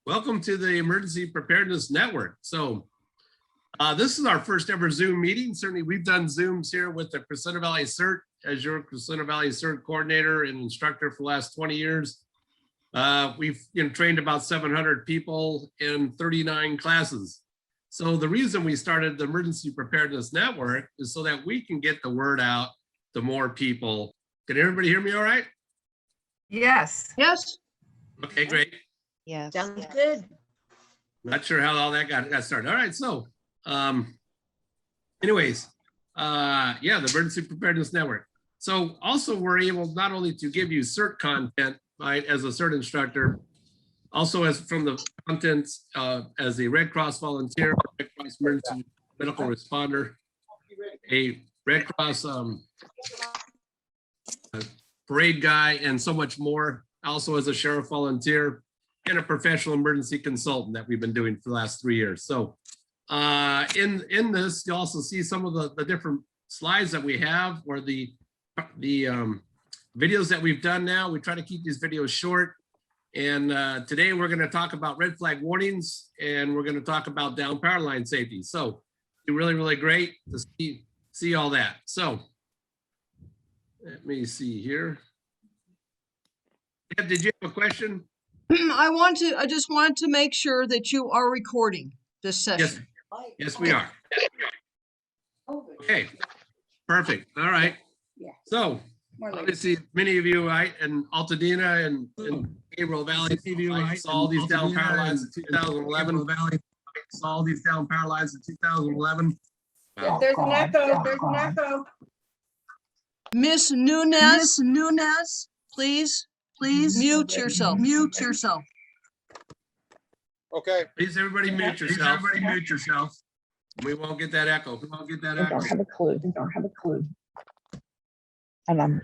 Welcome to the Emergency Preparedness Network. So this is our first ever Zoom meeting. Certainly we've done Zooms here with the Crescenta Valley CERT as your Crescenta Valley CERT coordinator and instructor for the last 20 years. We've trained about 700 people in 39 classes. So the reason we started the Emergency Preparedness Network is so that we can get the word out to more people. Can everybody hear me all right? Yes. Yes. Okay, great. Yes. Sounds good. Not sure how all that got started. All right, so anyways, yeah, the Emergency Preparedness Network. So also we're able not only to give you CERT content, right, as a CERT instructor, also as from the content as a Red Cross volunteer, Red Cross emergency medical responder, a Red Cross parade guy, and so much more. Also as a sheriff volunteer and a professional emergency consultant that we've been doing for the last 3 years. So in this, you also see some of the different slides that we have, or the videos that we've done now. We try to keep these videos short. And today we're going to talk about red flag warnings, and we're going to talk about down power line safety. So it's really, really great to see all that. So let me see here. Deb, did you have a question? I just wanted to make sure that you are recording this session. Yes, we are. Okay, perfect. All right. So obviously many of you, right, in Altadena and Gabriel Valley, saw all these down power lines in 2011. Saw all these down power lines in 2011. There's an echo. There's an echo. Miss Nunez, please mute yourself. Okay. Please, everybody mute yourself. We won't get that echo. They don't have a clue. And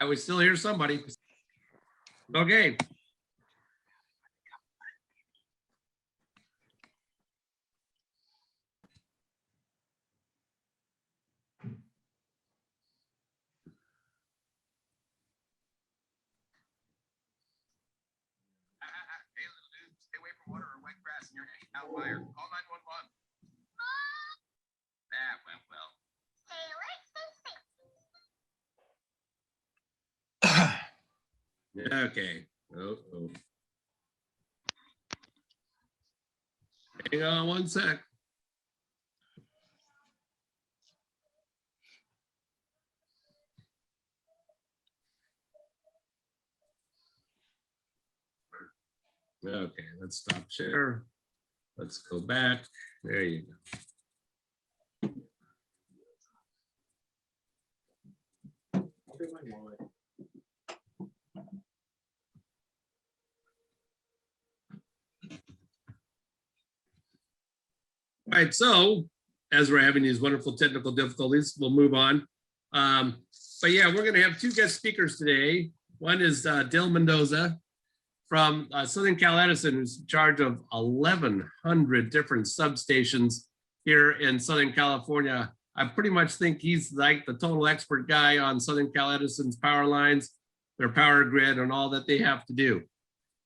I would still hear somebody. Okay. Hey, little dude, stay away from water or wet grass and you're hanging out wire. Call 911. That went well. Okay. Oh. Hang on one sec. Okay, let's stop share. Let's go back. There you go. All right, so as we're having these wonderful technical difficulties, we'll move on. But yeah, we're going to have two guest speakers today. One is Dale Mendoza from Southern Cal Edison, who's in charge of 1,100 different substations here in Southern California. I pretty much think he's like the total expert guy on Southern Cal Edison's power lines, their power grid, and all that they have to do.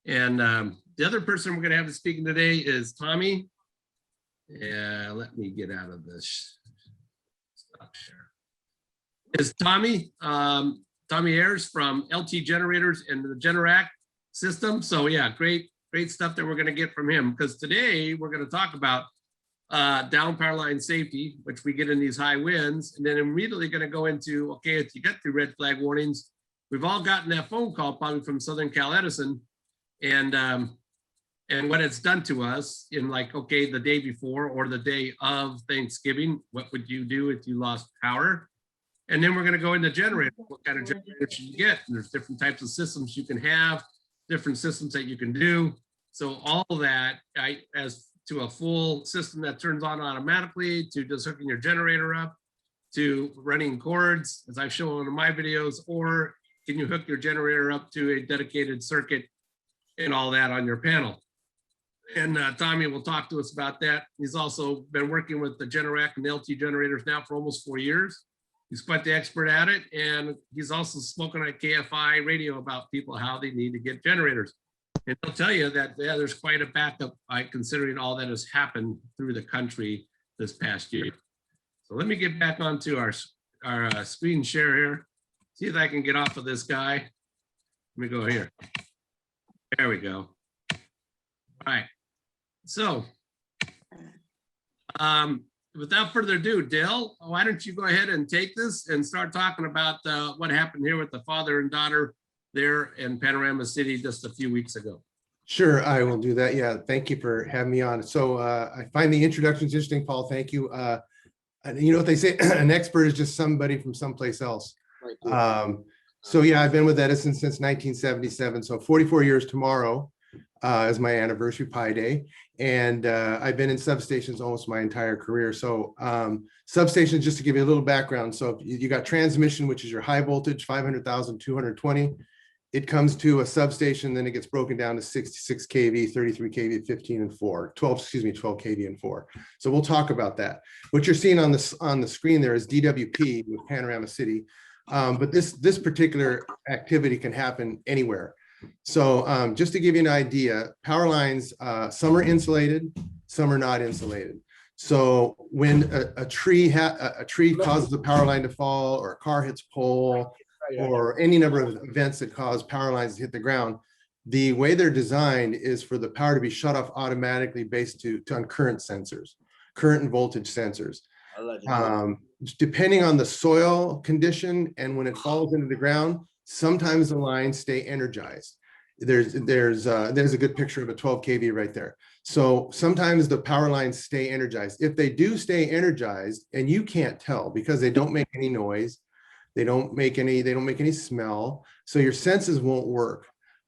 And the other person we're going to have speaking today is Tommy. Yeah, let me get out of this. Stop share. Is Tommy Ayers from LT Generators and the Generac system. So yeah, great stuff that we're going to get from him, because today we're going to talk about down power line safety, which we get in these high winds, and then immediately going to go into, okay, if you get the red flag warnings, we've all gotten that phone call probably from Southern Cal Edison, and what it's done to us in, like, okay, the day before or the day of Thanksgiving, what would you do if you lost power? And then we're going to go into generator, what kind of generator should you get? And there's different types of systems you can have, different systems that you can do. So all of that, as to a full system that turns on automatically, to just hooking your generator up, to running cords, as I've shown in my videos, or can you hook your generator up to a dedicated circuit and all that on your panel? And Tommy will talk to us about that. He's also been working with the Generac and the LT generators now for almost 4 years. He's quite the expert at it. And he's also spoken at KFI radio about people, how they need to get generators. And they'll tell you that, yeah, there's quite a backup, considering all that has happened through the country this past year. So let me get back onto our screen share here. See if I can get off of this guy. Let me go here. There we go. All right. So without further ado, Dale, why don't you go ahead and take this and start talking about what happened here with the father and daughter there in Panorama City just a few weeks ago. Sure, I will do that. Yeah, thank you for having me on. So I find the introductions interesting, Paul. Thank you. You know what they say, an expert is just somebody from someplace else. So yeah, I've been with Edison since 1977. So 44 years tomorrow is my anniversary, Pi Day. And I've been in substations almost my entire career. So substations, just to give you a little background. So if you got transmission, which is your high voltage, 500,000, 220. It comes to a substation, then it gets broken down to 66 kV, 33 kV, 15 and 4, 12 kV and 4. So we'll talk about that. What you're seeing on the screen there is DWP with Panorama City. But this particular activity can happen anywhere. So just to give you an idea, power lines, some are insulated, some are not insulated. So when a tree causes a power line to fall, or a car hits pole, or any number of events that cause power lines to hit the ground, the way they're designed is for the power to be shut off automatically based on current sensors, current and voltage sensors. Depending on the soil condition and when it falls into the ground, sometimes the lines stay energized. There's a good picture of a 12 kV right there. So sometimes the power lines stay energized. If they do stay energized, and you can't tell because they don't make any noise, they don't make any smell, so your senses won't work.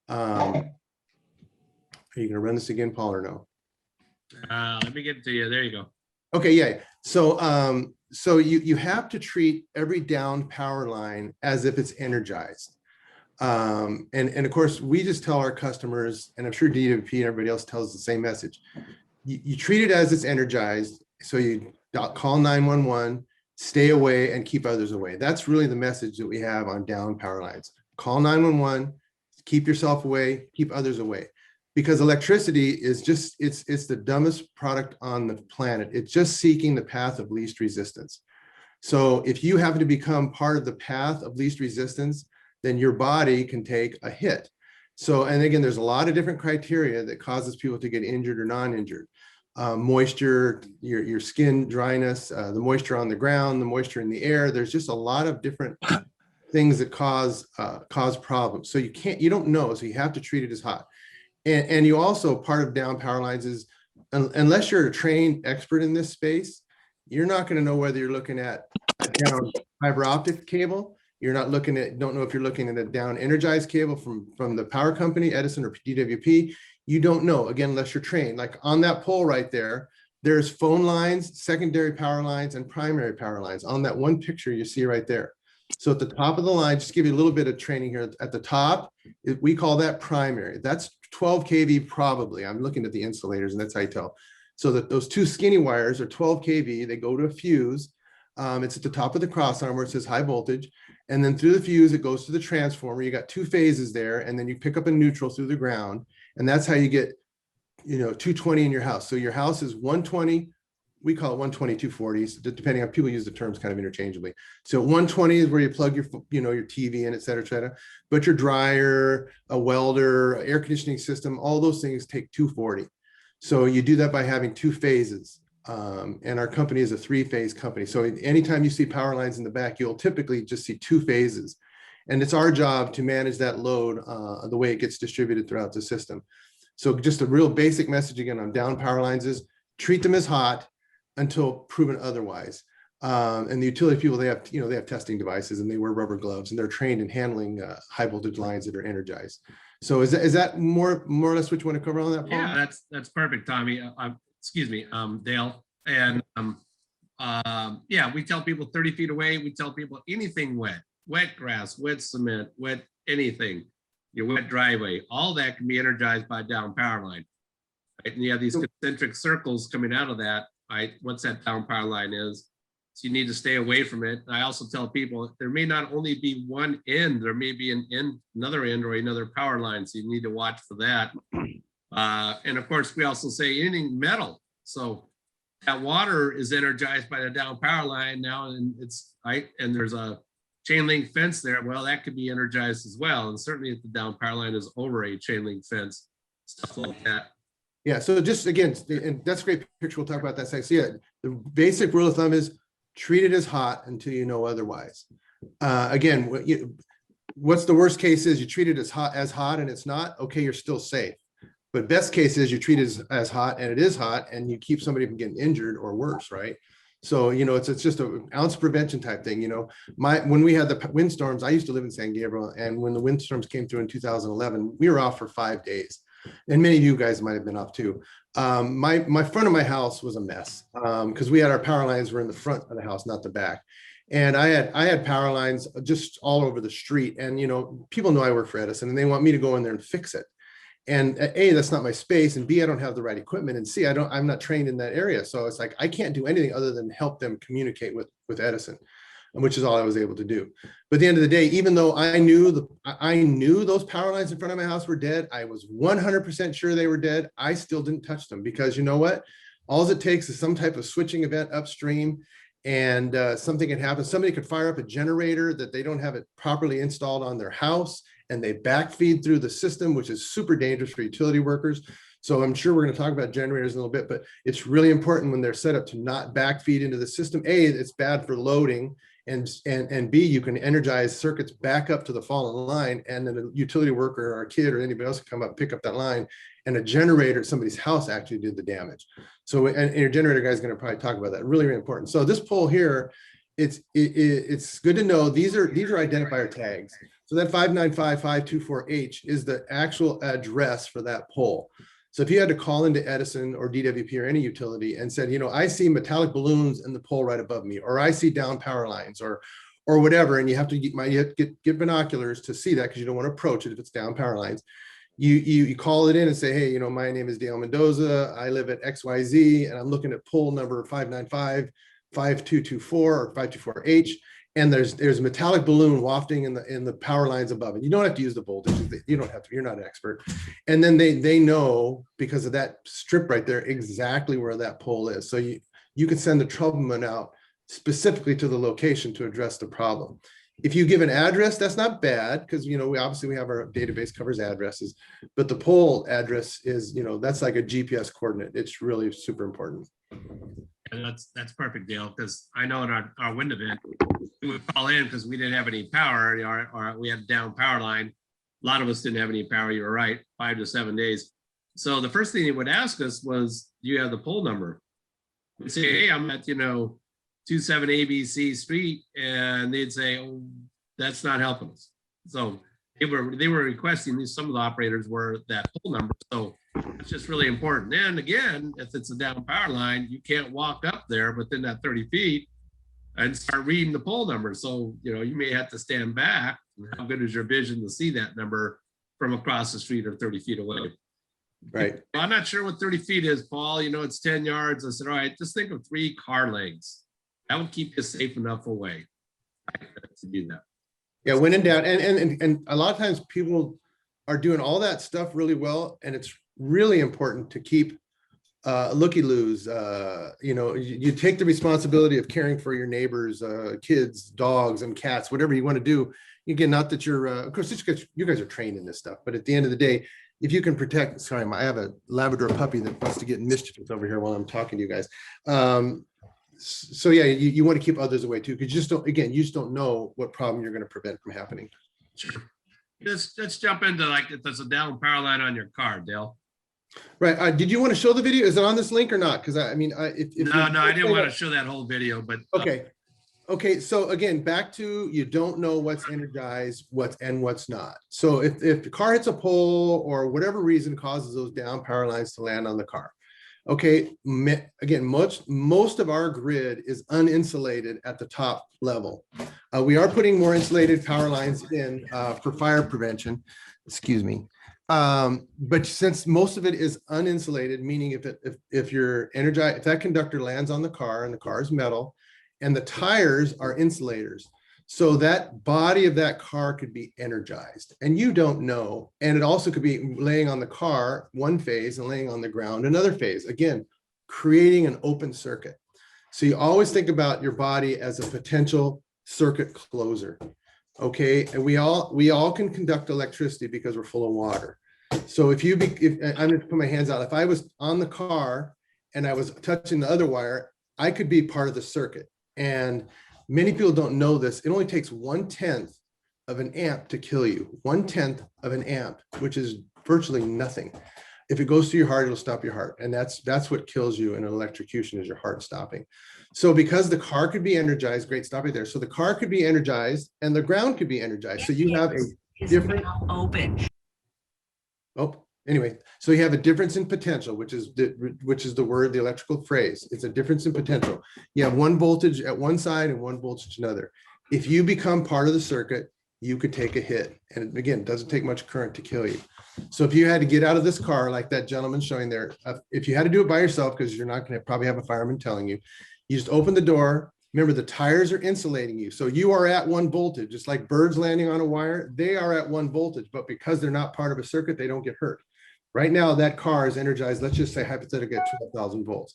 Are you going to run this again, Paul, or no? Let me get it to you. There you go. Okay, yeah. So so you have to treat every downed power line as if it's energized. And of course, we just tell our customers, and I'm sure DWP and everybody else tells the same message. You treat it as it's energized. So you call 911. Stay away and keep others away. That's really the message that we have on down power lines. Call 911, keep yourself away, keep others away. Because electricity is just, it's the dumbest product on the planet. It's just seeking the path of least resistance. So if you happen to become part of the path of least resistance, then your body can take a hit. So, and again, there's a lot of different criteria that causes people to get injured or non-injured. Moisture, your skin dryness, the moisture on the ground, the moisture in the air. There's just a lot of different things that cause problems. So you don't know, so you have to treat it as hot. And you also, part of down power lines is, unless you're a trained expert in this space, you're not going to know whether you're looking at a down fiber optic cable. You're not looking at, don't know if you're looking at a down energized cable from the power company, Edison or DWP. You don't know, again, unless you're trained. Like on that pole right there, there's phone lines, secondary power lines, and primary power lines on that one picture you see right there. So at the top of the line, just to give you a little bit of training here, at the top, we call that primary. That's 12 kV probably. I'm looking at the insulators, and that's how you tell. So that those two skinny wires are 12 kV. They go to a fuse. It's at the top of the cross arm where it says high voltage. And then through the fuse, it goes to the transformer. You got two phases there, and then you pick up a neutral through the ground. And that's how you get, 220 in your house. So your house is 120. We call it 120, 240s, depending on, people use the terms kind of interchangeably. So 120 is where you plug your, your TV in, et cetera, et cetera. But your dryer, a welder, air conditioning system, all those things take 240. So you do that by having two phases. And our company is a three-phase company. So anytime you see power lines in the back, you'll typically just see two phases. And it's our job to manage that load the way it gets distributed throughout the system. So just a real basic message again on down power lines is treat them as hot until proven otherwise. And the utility people, they have testing devices and they wear rubber gloves and they're trained in handling high voltage lines that are energized. So is that more or less what you want to cover on that, Paul? Yeah, that's perfect, Tommy. Excuse me, Dale. And yeah, we tell people 30 feet away. We tell people anything wet grass, wet cement, wet anything, your wet driveway, all that can be energized by down power line. Right? And you have these concentric circles coming out of that. Right? Once that down power line is. So you need to stay away from it. I also tell people there may not only be one end, there may be another end or another power line. So you need to watch for that. And of course, we also say anything metal. So that water is energized by the down power line now, and it's right. And there's a chain link fence there. Well, that could be energized as well. And certainly if the down power line is over a chain link fence, stuff like that. Yeah, so just again, and that's a great picture. We'll talk about that next. So yeah, the basic rule of thumb is treat it as hot until you know otherwise. Again, what's the worst case is you treat it as hot and it's not, okay, you're still safe. But best case is you treat it as hot and it is hot and you keep somebody from getting injured or worse, right? So, you know, it's just an ounce prevention type thing. You know, when we had the windstorms, I used to live in San Gabriel, and when the windstorms came through in 2011, we were off for 5 days. And many of you guys might have been off too. My front of my house was a mess because we had our power lines were in the front of the house, not the back. And I had power lines just all over the street. And, you know, people know I work for Edison and they want me to go in there and fix it. And A, that's not my space. And B, I don't have the right equipment. And C, I'm not trained in that area. So it's like, I can't do anything other than help them communicate with Edison, which is all I was able to do. But at the end of the day, even though I knew those power lines in front of my house were dead, I was 100% sure they were dead. I still didn't touch them because you know what? All it takes is some type of switching event upstream, and something can happen. Somebody could fire up a generator that they don't have it properly installed on their house, and they backfeed through the system, which is super dangerous for utility workers. So I'm sure we're going to talk about generators in a little bit, but it's really important when they're set up to not backfeed into the system. A, it's bad for loading, and B, you can energize circuits back up to the fallen line, and then a utility worker or a kid or anybody else can come up, pick up that line, and a generator at somebody's house actually did the damage. So, and your generator guy is going to probably talk about that. Really, really important. So this pole here, it's good to know these are identifier tags. So that 595.524H is the actual address for that pole. So if you had to call into Edison or DWP or any utility and said, you know, I see metallic balloons in the pole right above me, or I see down power lines, or whatever, and you have to get binoculars to see that because you don't want to approach it if it's down power lines. You call it in and say, hey, you know, my name is Dale Mendoza. I live at XYZ, and I'm looking at pole number 595.5224 or 524H. And there's a metallic balloon wafting in the power lines above it. You don't have to use the voltage. You don't have to. You're not an expert. And then they know because of that strip right there exactly where that pole is. So you can send the troubleman out specifically to the location to address the problem. If you give an address, that's not bad because you know we have our database covers addresses, but the pole address is, you know, that's like a GPS coordinate. It's really super important. And that's perfect, Dale, because I know in our wind event, we would call in because we didn't have any power, or we had a down power line. A lot of us didn't have any power, you were right, 5 to 7 days. So the first thing they would ask us was, do you have the pole number? We'd say, hey, I'm at, you know, 27 ABC Street, and they'd say, oh, that's not helping us. So they were requesting some of the operators were that pole number. So it's just really important. And again, if it's a down power line, you can't walk up there within that 30 feet and start reading the pole number. So, you know, you may have to stand back. How good is your vision to see that number from across the street or 30 feet away? Right. I'm not sure what 30 feet is, Paul. You know, it's 10 yards. I said, all right, just think of 3 car lengths. That would keep you safe enough away to do that. Yeah, when in doubt, and a lot of times people are doing all that stuff really well, and it's really important to keep looky-loos. You know, you take the responsibility of caring for your neighbors, kids, dogs, and cats, whatever you want to do. Again, not that you're, of course, you guys are trained in this stuff, but at the end of the day, if you can protect, sorry, I have a Labrador puppy that wants to get mischievous over here while I'm talking to you guys. So yeah, you want to keep others away too, because you just don't know what problem you're going to prevent from happening. Sure. Let's jump into, like, if there's a down power line on your car, Dale. Right. Did you want to show the video? Is it on this link or not? Because I mean, No, I didn't want to show that whole video, but okay. So again, back to you don't know what's energized, what's not. So if the car hits a pole or whatever reason causes those down power lines to land on the car. Okay, again, most of our grid is uninsulated at the top level. We are putting more insulated power lines in for fire prevention. Excuse me. But since most of it is uninsulated, meaning if you're energized, if that conductor lands on the car and the car is metal, and the tires are insulators. So that body of that car could be energized and you don't know. And it also could be laying on the car one phase and laying on the ground another phase. Again, creating an open circuit. So you always think about your body as a potential circuit closer. Okay, and we all can conduct electricity because we're full of water. So if I'm going to put my hands out, if I was on the car and I was touching the other wire, I could be part of the circuit. And many people don't know this. It only takes 1/10 of an amp to kill you. 1/10 of an amp, which is virtually nothing. If it goes to your heart, it'll stop your heart. And that's what kills you in an electrocution, is your heart stopping. So because the car could be energized, great, stop it there. So the car could be energized and the ground could be energized. So you have a different Open. Oh, anyway, so you have a difference in potential, which is the word, the electrical phrase. It's a difference in potential. You have one voltage at one side and one voltage another. If you become part of the circuit, you could take a hit. And again, it doesn't take much current to kill you. So if you had to get out of this car, like that gentleman showing there, if you had to do it by yourself, because you're not going to probably have a fireman telling you, you just open the door. Remember, the tires are insulating you. So you are at one voltage. It's like birds landing on a wire. They are at one voltage, but because they're not part of a circuit, they don't get hurt. Right now, that car is energized. Let's just say hypothetically at 12,000 volts.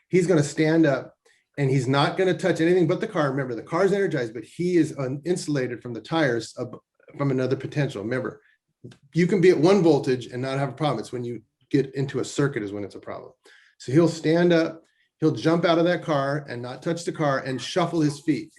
He's going to stand up and he's not going to touch anything but the car. Remember, the car is energized, but he is insulated from the tires from another potential. Remember, you can be at one voltage and not have a problem. It's when you get into a circuit is when it's a problem. So he'll stand up. He'll jump out of that car and not touch the car and shuffle his feet.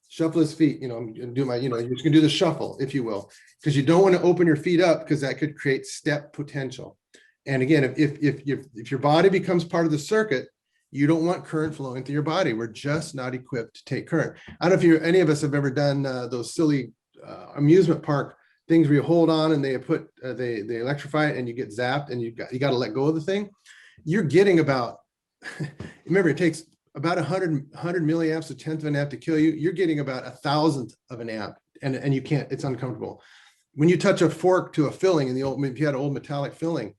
Shuffle his feet, I'm gonna do you're just gonna do the shuffle, if you will, because you don't want to open your feet up because that could create step potential. And again, if your body becomes part of the circuit, you don't want current flowing through your body. We're just not equipped to take current. I don't know if any of us have ever done those silly amusement park things where you hold on and they electrify it and you get zapped and you got to let go of the thing. You're getting about remember, it takes about 100 milliamps, a tenth of an amp to kill you. You're getting about 1,000th of an amp, and you can't. It's uncomfortable. When you touch a fork to a filling in the old, if you had an old metallic filling,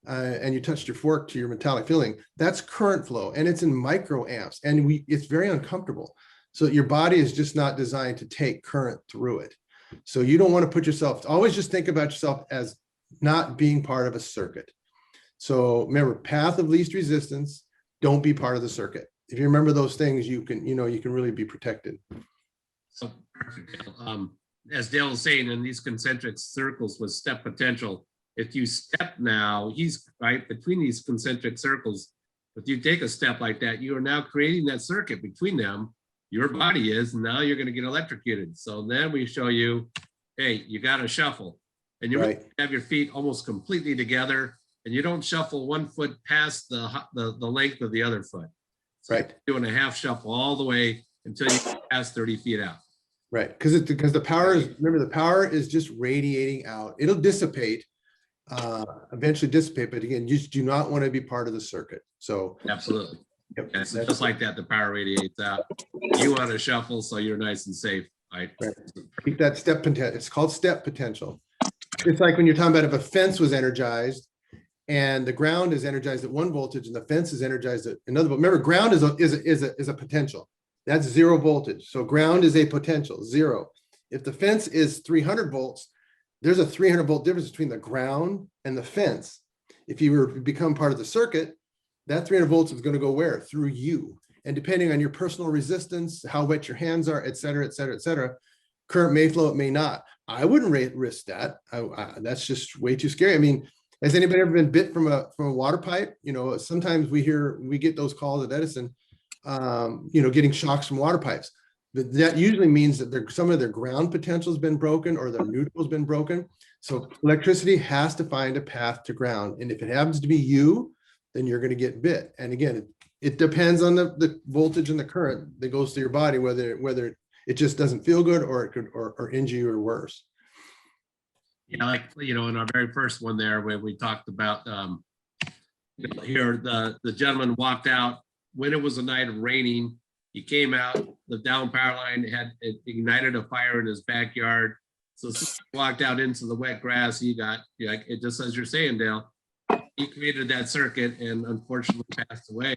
and you touched your fork to your metallic filling, that's current flow, and it's in microamps, and it's very uncomfortable. So your body is just not designed to take current through it. So you don't want to put yourself. Always just think about yourself as not being part of a circuit. So remember, path of least resistance. Don't be part of the circuit. If you remember those things, you can really be protected. So perfect. As Dale was saying, in these concentric circles with step potential, if you step now, he's right between these concentric circles. If you take a step like that, you are now creating that circuit between them. Your body is, and now you're going to get electrocuted. So then we show you, hey, you got to shuffle, and you Right. have your feet almost completely together. And you don't shuffle 1 foot past the length of the other foot. So Right. you're doing a half shuffle all the way until you pass 30 feet out. Right. Because the power is, remember, the power is just radiating out. It'll dissipate, eventually dissipate. But again, you just do not want to be part of the circuit. So Absolutely. yep, Yeah, so just like that, the power radiates out. You want to shuffle so you're nice and safe. Right. keep that step potential. It's called step potential. It's like when you're talking about if a fence was energized and the ground is energized at one voltage and the fence is energized at another. Remember, ground is a potential. That's 0 voltage. So ground is a potential, 0. If the fence is 300 volts, there's a 300 volt difference between the ground and the fence. If you were to become part of the circuit, that 300 volts is going to go where? Through you. And depending on your personal resistance, how wet your hands are, et cetera, et cetera, et cetera, current may flow, it may not. I wouldn't risk that. That's just way too scary. I mean, has anybody ever been bit from a water pipe? Sometimes we get those calls at Edison, getting shocks from water pipes. But that usually means that some of their ground potential has been broken or their neutral has been broken. So electricity has to find a path to ground. And if it happens to be you, then you're going to get bit. And again, it depends on the voltage and the current that goes through your body, whether it just doesn't feel good or it could or injure you or worse. Yeah, like in our very first one there, where we talked about here, the gentleman walked out when it was a night of raining. He came out, the down power line had ignited a fire in his backyard. So he walked out into the wet grass. He got, it just as you're saying, Dale, he created that circuit and unfortunately passed away.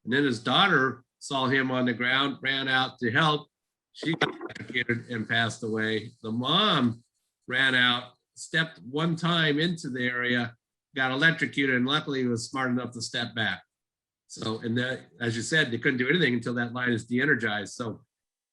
And then his daughter saw him on the ground, ran out to help. She got electrocuted and passed away. The mom ran out, stepped one time into the area, got electrocuted, and luckily was smart enough to step back. So, and that, as you said, they couldn't do anything until that line is de-energized. So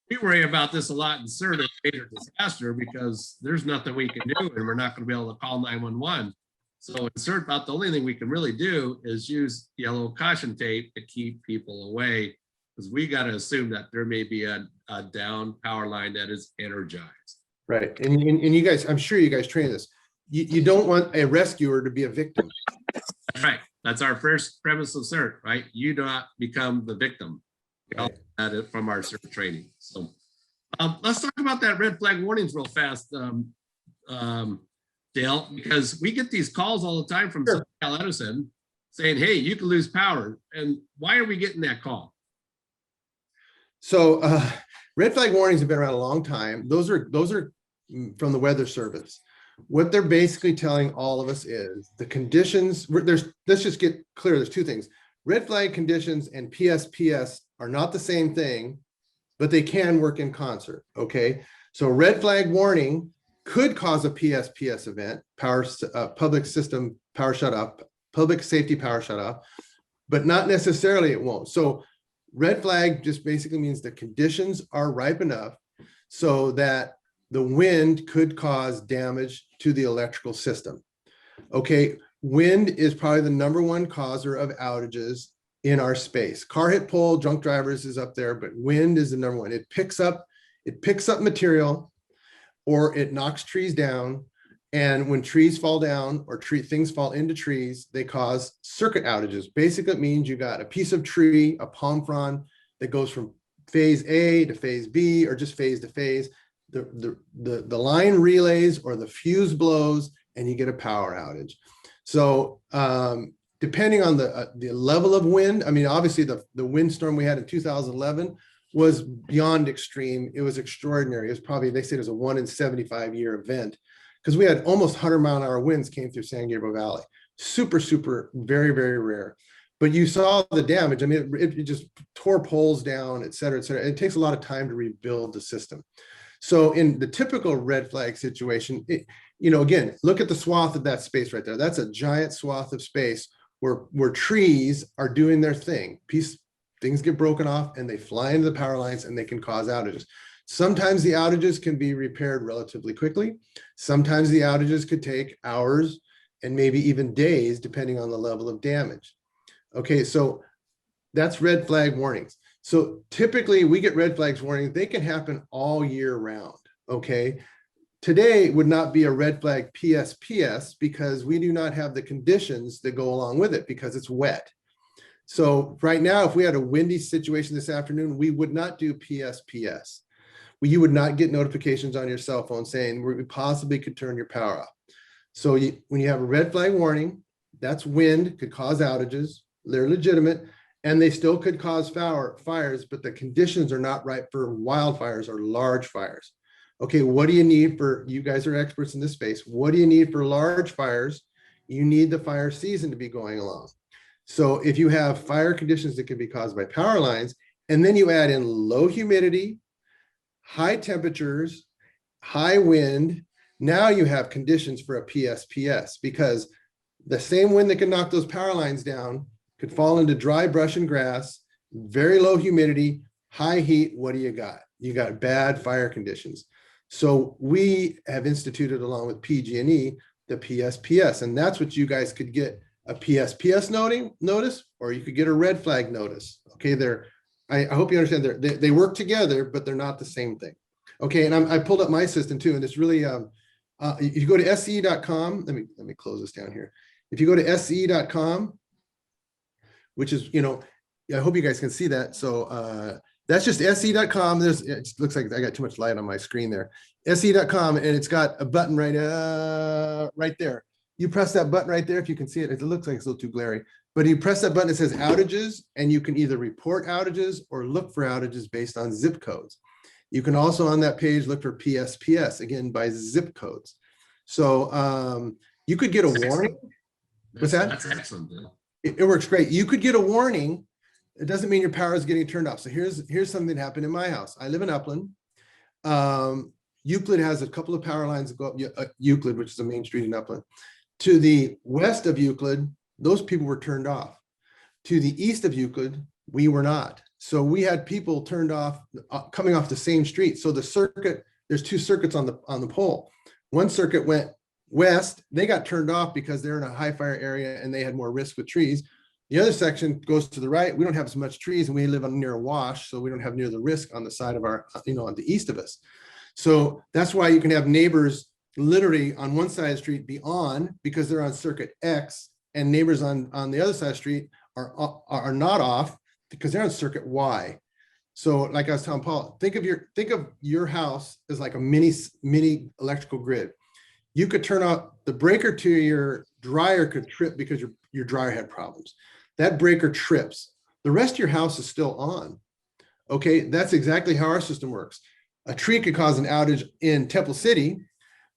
we worry about this a lot in CERT, a major disaster, because there's nothing we can do and we're not going to be able to call 911. So in CERT, about the only thing we can really do is use yellow caution tape to keep people away, because we got to assume that there may be a down power line that is energized. Right. And you guys, I'm sure you guys train this. You don't want a rescuer to be a victim. That's right. That's our first premise of CERT, right? You do not become the victim. We all had it from our CERT training. So let's talk about that red flag warnings real fast, Dale, because we get these calls all the time from Cal Edison saying, hey, you can lose power. And why are we getting that call? So red flag warnings have been around a long time. Those are from the Weather Service. What they're basically telling all of us is the conditions, let's just get clear, there's two things. Red flag conditions and PSPS are not the same thing, but they can work in concert, okay? So red flag warning could cause a PSPS event, public system power shut off, public safety power shut off, but not necessarily it won't. So red flag just basically means the conditions are ripe enough so that the wind could cause damage to the electrical system. Okay, wind is probably the #1 causer of outages in our space. Car hit pole, drunk drivers is up there, but wind is the #1. It picks up material, or it knocks trees down. And when trees fall down or things fall into trees, they cause circuit outages. Basically, it means you got a piece of tree, a palm frond that goes from phase A to phase B, or just phase to phase. The line relays or the fuse blows and you get a power outage. So depending on the level of wind, I mean, obviously the windstorm we had in 2011 was beyond extreme. It was extraordinary. It was probably, they said it was a 1 in 75 year event, because we had almost 100-mile-an-hour winds came through San Gabriel Valley. Super, super, very, very rare. But you saw the damage. I mean, it just tore poles down, et cetera, et cetera. It takes a lot of time to rebuild the system. So in the typical red flag situation, again, look at the swath of that space right there. That's a giant swath of space where trees are doing their thing. Things get broken off and they fly into the power lines and they can cause outages. Sometimes the outages can be repaired relatively quickly. Sometimes the outages could take hours and maybe even days, depending on the level of damage. Okay, so that's red flag warnings. So typically we get red flags warning. They can happen all year round, okay? Today would not be a red flag PSPS because we do not have the conditions that go along with it because it's wet. So right now, if we had a windy situation this afternoon, we would not do PSPS. You would not get notifications on your cell phone saying we possibly could turn your power off. So when you have a red flag warning, that's wind, could cause outages. They're legitimate. And they still could cause fires, but the conditions are not right for wildfires or large fires. Okay, what do you need for, you guys are experts in this space, what do you need for large fires? You need the fire season to be going along. So if you have fire conditions that can be caused by power lines, and then you add in low humidity, high temperatures, high wind, now you have conditions for a PSPS, because the same wind that can knock those power lines down could fall into dry brush and grass, very low humidity, high heat. What do you got? You got bad fire conditions. So we have instituted, along with PG&E, the PSPS, and that's what you guys could get, a PSPS notice, or you could get a red flag notice. Okay, I hope you understand they work together, but they're not the same thing. Okay, and I pulled up my system too, and it's really, if you go to SCE.com, let me close this down here. If you go to SCE.com, which is, I hope you guys can see that. So that's just SCE.com. It looks like I got too much light on my screen there. SCE.com, and it's got a button right there. You press that button right there, if you can see it. It looks like it's a little too glary, but you press that button, it says outages, and you can either report outages or look for outages based on zip codes. You can also on that page look for PSPS, again, by zip codes. So you could get a warning. What's that? That's excellent. It works great. You could get a warning it doesn't mean your power is getting turned off. So here's something that happened in my house. I live in Upland. Euclid has a couple of power lines that go up Euclid, which is the main street in Upland. To the west of Euclid, those people were turned off. To the east of Euclid, we were not. So we had people turned off coming off the same street. So the circuit, there's two circuits on the pole. One circuit went west, they got turned off because they're in a high fire area and they had more risk with trees. The other section goes to the right. We don't have as much trees and we live near a wash, so we don't have near the risk on the side of our, on the east of us. So that's why you can have neighbors literally on one side of the street be on because they're on circuit X, and neighbors on the other side of the street are not off because they're on circuit Y. So like I was telling Paul, think of your house as like a mini electrical grid. You could turn off the breaker to your dryer could trip because your dryer had problems. That breaker trips. The rest of your house is still on. Okay, that's exactly how our system works. A tree could cause an outage in Temple City,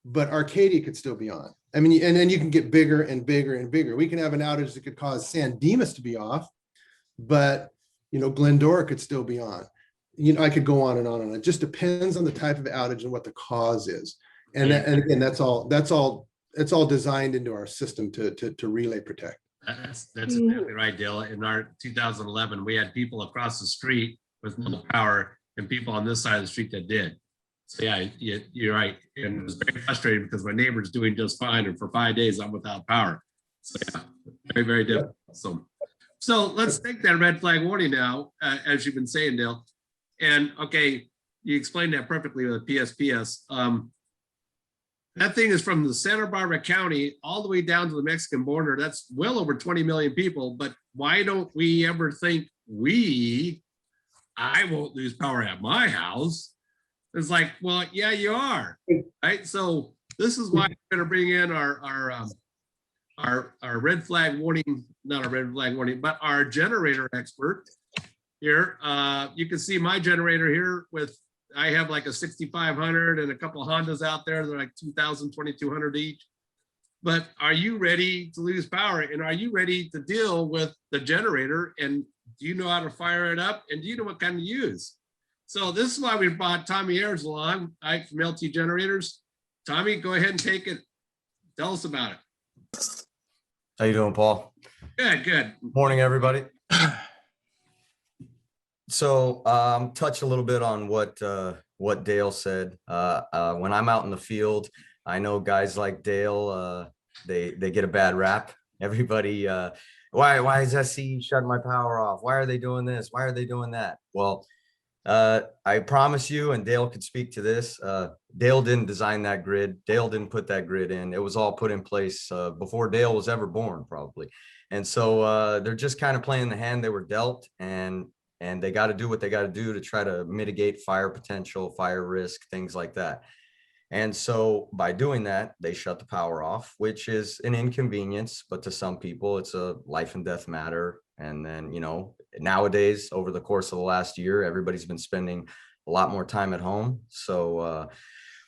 but Arcadia could still be on. I mean, and then you can get bigger and bigger and bigger. We can have an outage that could cause San Dimas to be off, but Glendora could still be on. I could go on and on and on. It just depends on the type of outage and what the cause is. And again, that's all designed into our system to relay protect. That's exactly right, Dale. In our 2011, we had people across the street with no power and people on this side of the street that did. So yeah, you're right. And it was very frustrating because my neighbor's doing just fine, and for 5 days I'm without power. So yeah, very, very difficult. So let's take that red flag warning now, as you've been saying, Dale. And okay, you explained that perfectly with the PSPS. That thing is from the Santa Barbara County all the way down to the Mexican border. That's well over 20 million people. But why don't we ever think I won't lose power at my house? It's like, well, yeah, you are, right? So this is why we're going to bring in our red flag warning, not a red flag warning, but our generator expert here. You can see my generator here I have like a 6500 and a couple of Hondas out there. They're like 2000, 2200 each. But are you ready to lose power? And are you ready to deal with the generator? And do you know how to fire it up? And do you know what kind to use? So this is why we brought Tommy Ayers along, from LT Generators. Tommy, go ahead and take it. Tell us about it. How you doing, Paul? Good, good. Morning, everybody. So touch a little bit on what Dale said. When I'm out in the field, I know guys like Dale, they get a bad rap. Everybody, why is SCE shutting my power off? Why are they doing this? Why are they doing that? Well, I promise you, and Dale could speak to this, Dale didn't design that grid. Dale didn't put that grid in. It was all put in place before Dale was ever born, probably. And so they're just kind of playing the hand they were dealt, and they got to do what they got to do to try to mitigate fire potential, fire risk, things like that. And so by doing that, they shut the power off, which is an inconvenience, but to some people, it's a life and death matter. And then, nowadays, over the course of the last year, everybody's been spending a lot more time at home. So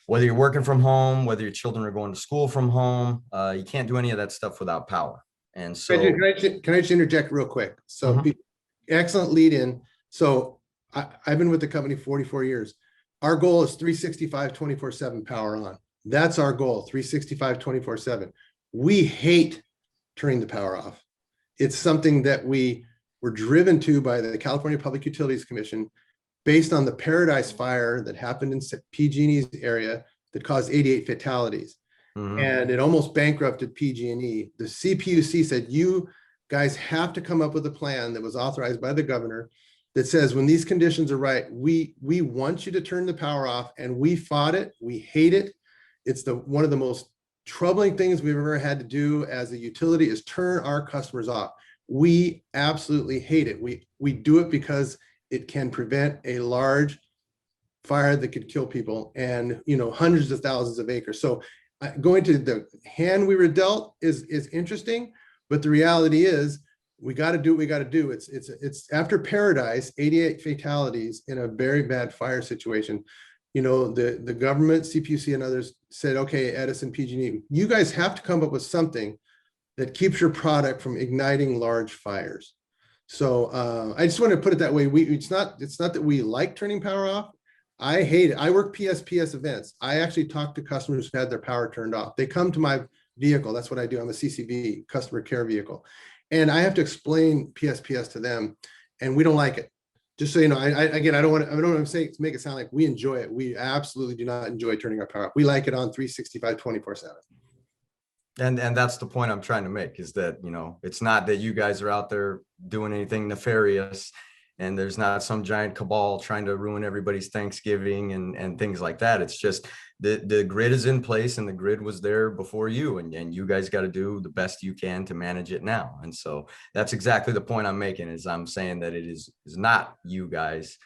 whether you're working from home, whether your children are going to school from home, you can't do any of that stuff without power. And so can I just interject real quick? So excellent lead in. So I've been with the company 44 years. Our goal is 365, 24/7 power on. That's our goal, 365, 24/7. We hate turning the power off. It's something that we were driven to by the California Public Utilities Commission based on the Paradise fire that happened in PG&E's area that caused 88 fatalities. And it almost bankrupted PG&E. The CPUC said, you guys have to come up with a plan that was authorized by the governor that says when these conditions are right, we want you to turn the power off, and we fought it. We hate it. It's one of the most troubling things we've ever had to do as a utility is turn our customers off. We absolutely hate it. We do it because it can prevent a large fire that could kill people and hundreds of thousands of acres. So going to the hand we were dealt is interesting, but the reality is we got to do what we got to do. It's after Paradise, 88 fatalities in a very bad fire situation. The government, CPUC and others said, okay, Edison, PG&E, you guys have to come up with something that keeps your product from igniting large fires. So I just want to put it that way. It's not that we like turning power off. I hate it. I work PSPS events. I actually talk to customers who've had their power turned off. They come to my vehicle. That's what I do. I'm a CCV, customer care vehicle. And I have to explain PSPS to them, and we don't like it. Just so you know, again, I don't want to say to make it sound like we enjoy it. We absolutely do not enjoy turning our power off. We like it on 365, 24/7. And that's the point I'm trying to make, is that, you know, it's not that you guys are out there doing anything nefarious, and there's not some giant cabal trying to ruin everybody's Thanksgiving and things like that. It's just the grid is in place, and the grid was there before you, and you guys got to do the best you can to manage it now. And so that's exactly the point I'm making, is I'm saying that it is not you guys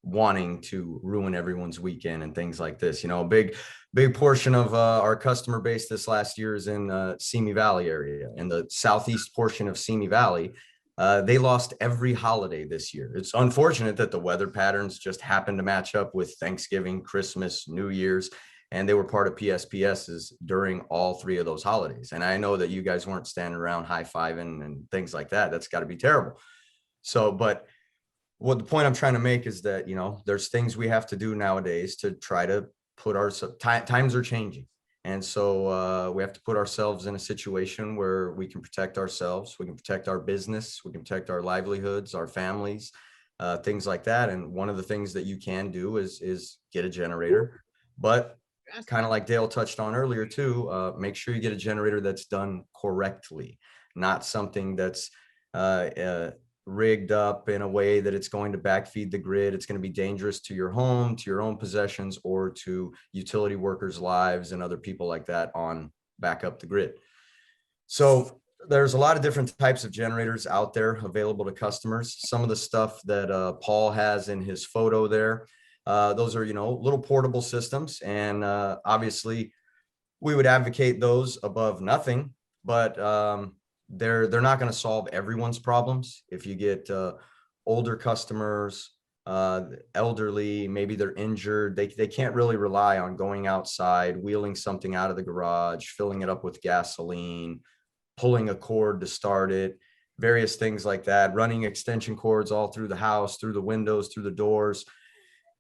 wanting to ruin everyone's weekend and things like this. You know, a big portion of our customer base this last year is in Simi Valley area, in the southeast portion of Simi Valley. They lost every holiday this year. It's unfortunate that the weather patterns just happened to match up with Thanksgiving, Christmas, New Year's, and they were part of PSPSs during all three of those holidays. And I know that you guys weren't standing around high-fiving and things like that. That's got to be terrible. So, but what the point I'm trying to make is that, you know, there's things we have to do nowadays to try to put our times are changing. And so we have to put ourselves in a situation where we can protect ourselves, we can protect our business, we can protect our livelihoods, our families, things like that. And one of the things that you can do is get a generator. But kind of like Dale touched on earlier too, make sure you get a generator that's done correctly, not something that's rigged up in a way that it's going to backfeed the grid. It's going to be dangerous to your home, to your own possessions, or to utility workers' lives and other people like that on back up the grid. So there's a lot of different types of generators out there available to customers. Some of the stuff that Paul has in his photo there, those are, you know, little portable systems. And obviously we would advocate those above nothing, but they're not going to solve everyone's problems. If you get older customers, elderly, maybe they're injured, they can't really rely on going outside, wheeling something out of the garage, filling it up with gasoline, pulling a cord to start it, various things like that, running extension cords all through the house, through the windows, through the doors.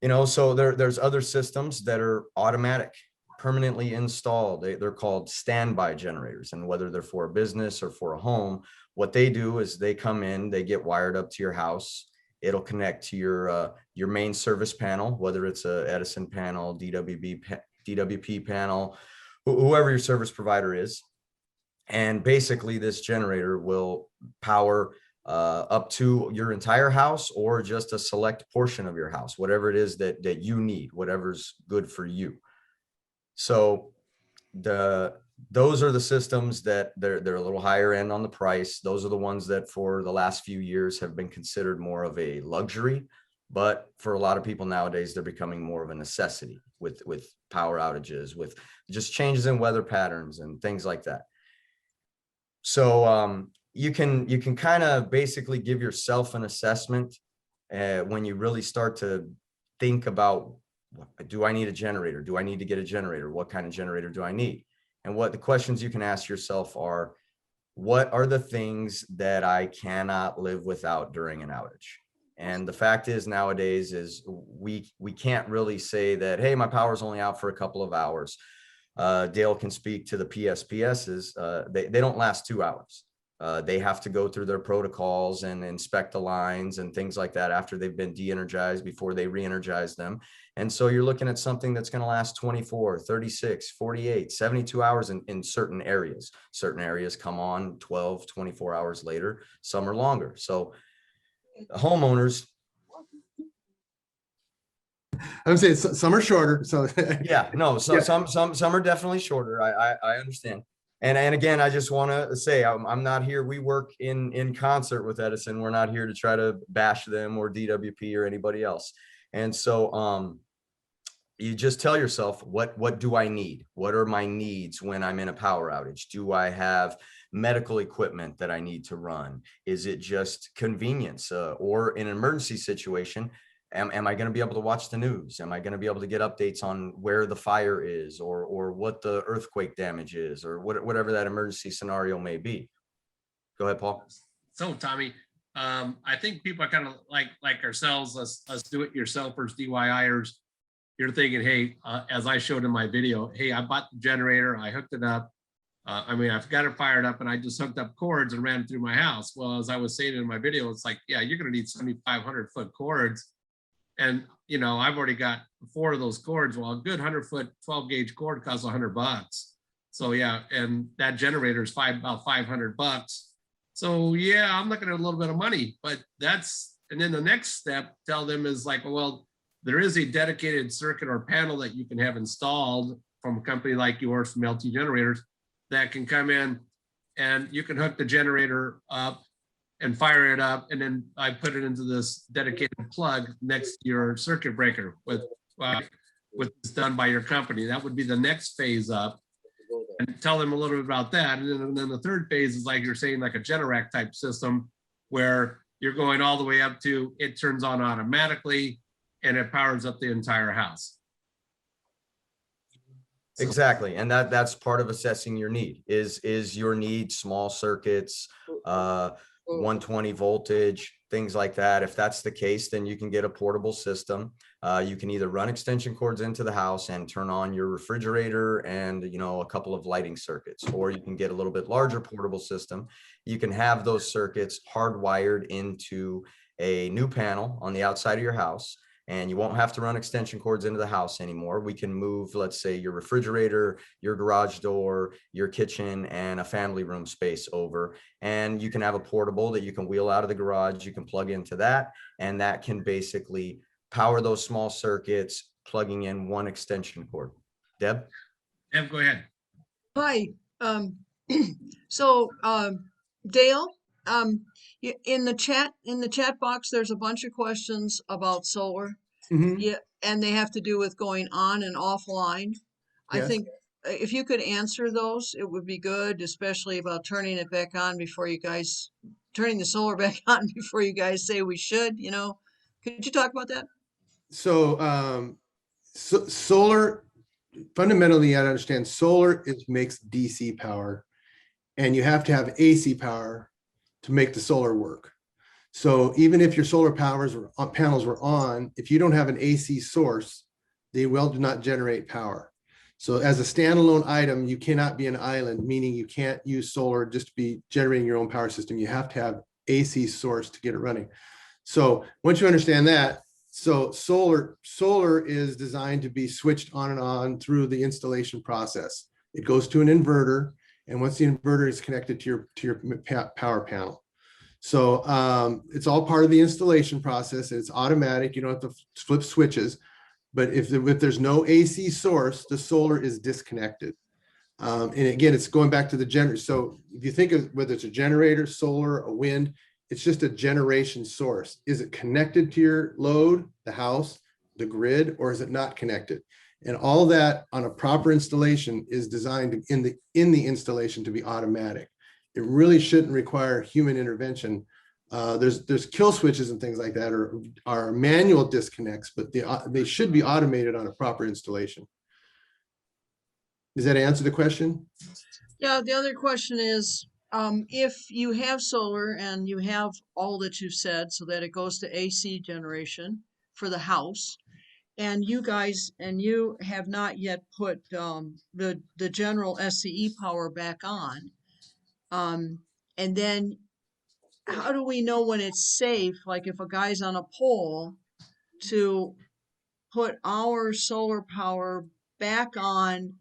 You know, so there's other systems that are automatic, permanently installed. They're called standby generators. And whether they're for a business or for a home, what they do is they come in, they get wired up to your house. It'll connect to your main service panel, whether it's a Edison panel, DWP panel, whoever your service provider is. And basically this generator will power up to your entire house or just a select portion of your house, whatever it is that you need, whatever's good for you. So those are the systems that they're a little higher end on the price. Those are the ones that for the last few years have been considered more of a luxury, but for a lot of people nowadays, they're becoming more of a necessity with power outages, with just changes in weather patterns and things like that. So you can kind of basically give yourself an assessment when you really start to think about, do I need a generator? Do I need to get a generator? What kind of generator do I need? And what the questions you can ask yourself are, what are the things that I cannot live without during an outage? And the fact is nowadays is we can't really say that, hey, my power's only out for a couple of hours. Dale can speak to the PSPSs. They don't last 2 hours. They have to go through their protocols and inspect the lines and things like that after they've been de-energized before they re-energize them. And so you're looking at something that's going to last 24, 36, 48, 72 hours in certain areas. Certain areas come on 12, 24 hours later. Some are longer. So homeowners. I'm saying some are shorter. So Yeah, no, so Yeah. some are definitely shorter. I understand. And again, I just want to say, I'm not here. We work in concert with Edison. We're not here to try to bash them or DWP or anybody else. And so you just tell yourself, what do I need? What are my needs when I'm in a power outage? Do I have medical equipment that I need to run? Is it just convenience? Or in an emergency situation, am I going to be able to watch the news? Am I going to be able to get updates on where the fire is or what the earthquake damage is or whatever that emergency scenario may be? Go ahead, Paul. So Tommy, I think people are kind of like ourselves, us do-it-yourselfers, DIYers. You're thinking, hey, as I showed in my video, hey, I bought the generator, I hooked it up. I mean, I've got it fired up and I just hooked up cords and ran through my house. Well, as I was saying in my video, it's like, yeah, you're going to need 7,500 foot cords. And, you know, I've already got 4 of those cords. Well, a good 100-foot 12-gauge cord costs $100. So yeah, and that generator is about $500. So yeah, I'm looking at a little bit of money, but that's, and then the next step, tell them is like, well, there is a dedicated circuit or panel that you can have installed from a company like yours, from LT Generators, that can come in and you can hook the generator up and fire it up. And then I put it into this dedicated plug next to your circuit breaker with what's done by your company. That would be the next phase up. And tell them a little bit about that. And then the third phase is like you're saying, like a Generac type system where you're going all the way up to it turns on automatically and it powers up the entire house. Exactly. And that's part of assessing your need. Is your need small circuits, 120 voltage, things like that. If that's the case, then you can get a portable system. You can either run extension cords into the house and turn on your refrigerator and, you know, a couple of lighting circuits, or you can get a little bit larger portable system. You can have those circuits hardwired into a new panel on the outside of your house, and you won't have to run extension cords into the house anymore. We can move, let's say, your refrigerator, your garage door, your kitchen, and a family room space over. And you can have a portable that you can wheel out of the garage. You can plug into that, and that can basically power those small circuits, plugging in one extension cord. Deb? Deb, go ahead. Hi. So Dale, in the chat box, there's a bunch of questions about solar. Yeah, and they have to do with going on and offline. I Yes. think if you could answer those, it would be good, especially about turning it back on before you guys, turning the solar back on before you guys say we should, you know. Could you talk about that? So, solar, fundamentally, I understand solar makes DC power, and you have to have AC power to make the solar work. So even if your solar panels were on, if you don't have an AC source, they do not generate power. So as a standalone item, you cannot be an island, meaning you can't use solar just to be generating your own power system. You have to have AC source to get it running. So once you understand that, so solar is designed to be switched on and on through the installation process. It goes to an inverter, and once the inverter is connected to your power panel. So it's all part of the installation process. It's automatic. You don't have to flip switches. But if there's no AC source, the solar is disconnected. And again, it's going back to the generator. So if you think of whether it's a generator, solar, a wind, it's just a generation source. Is it connected to your load, the house, the grid, or is it not connected? And all that on a proper installation is designed in the installation to be automatic. It really shouldn't require human intervention. There's kill switches and things like that, or are manual disconnects, but they should be automated on a proper installation. Does that answer the question? Yeah, the other question is, if you have solar and you have all that you've said so that it goes to AC generation for the house, and you have not yet put the general SCE power back on, and then how do we know when it's safe, like if a guy's on a pole, to put our solar power back on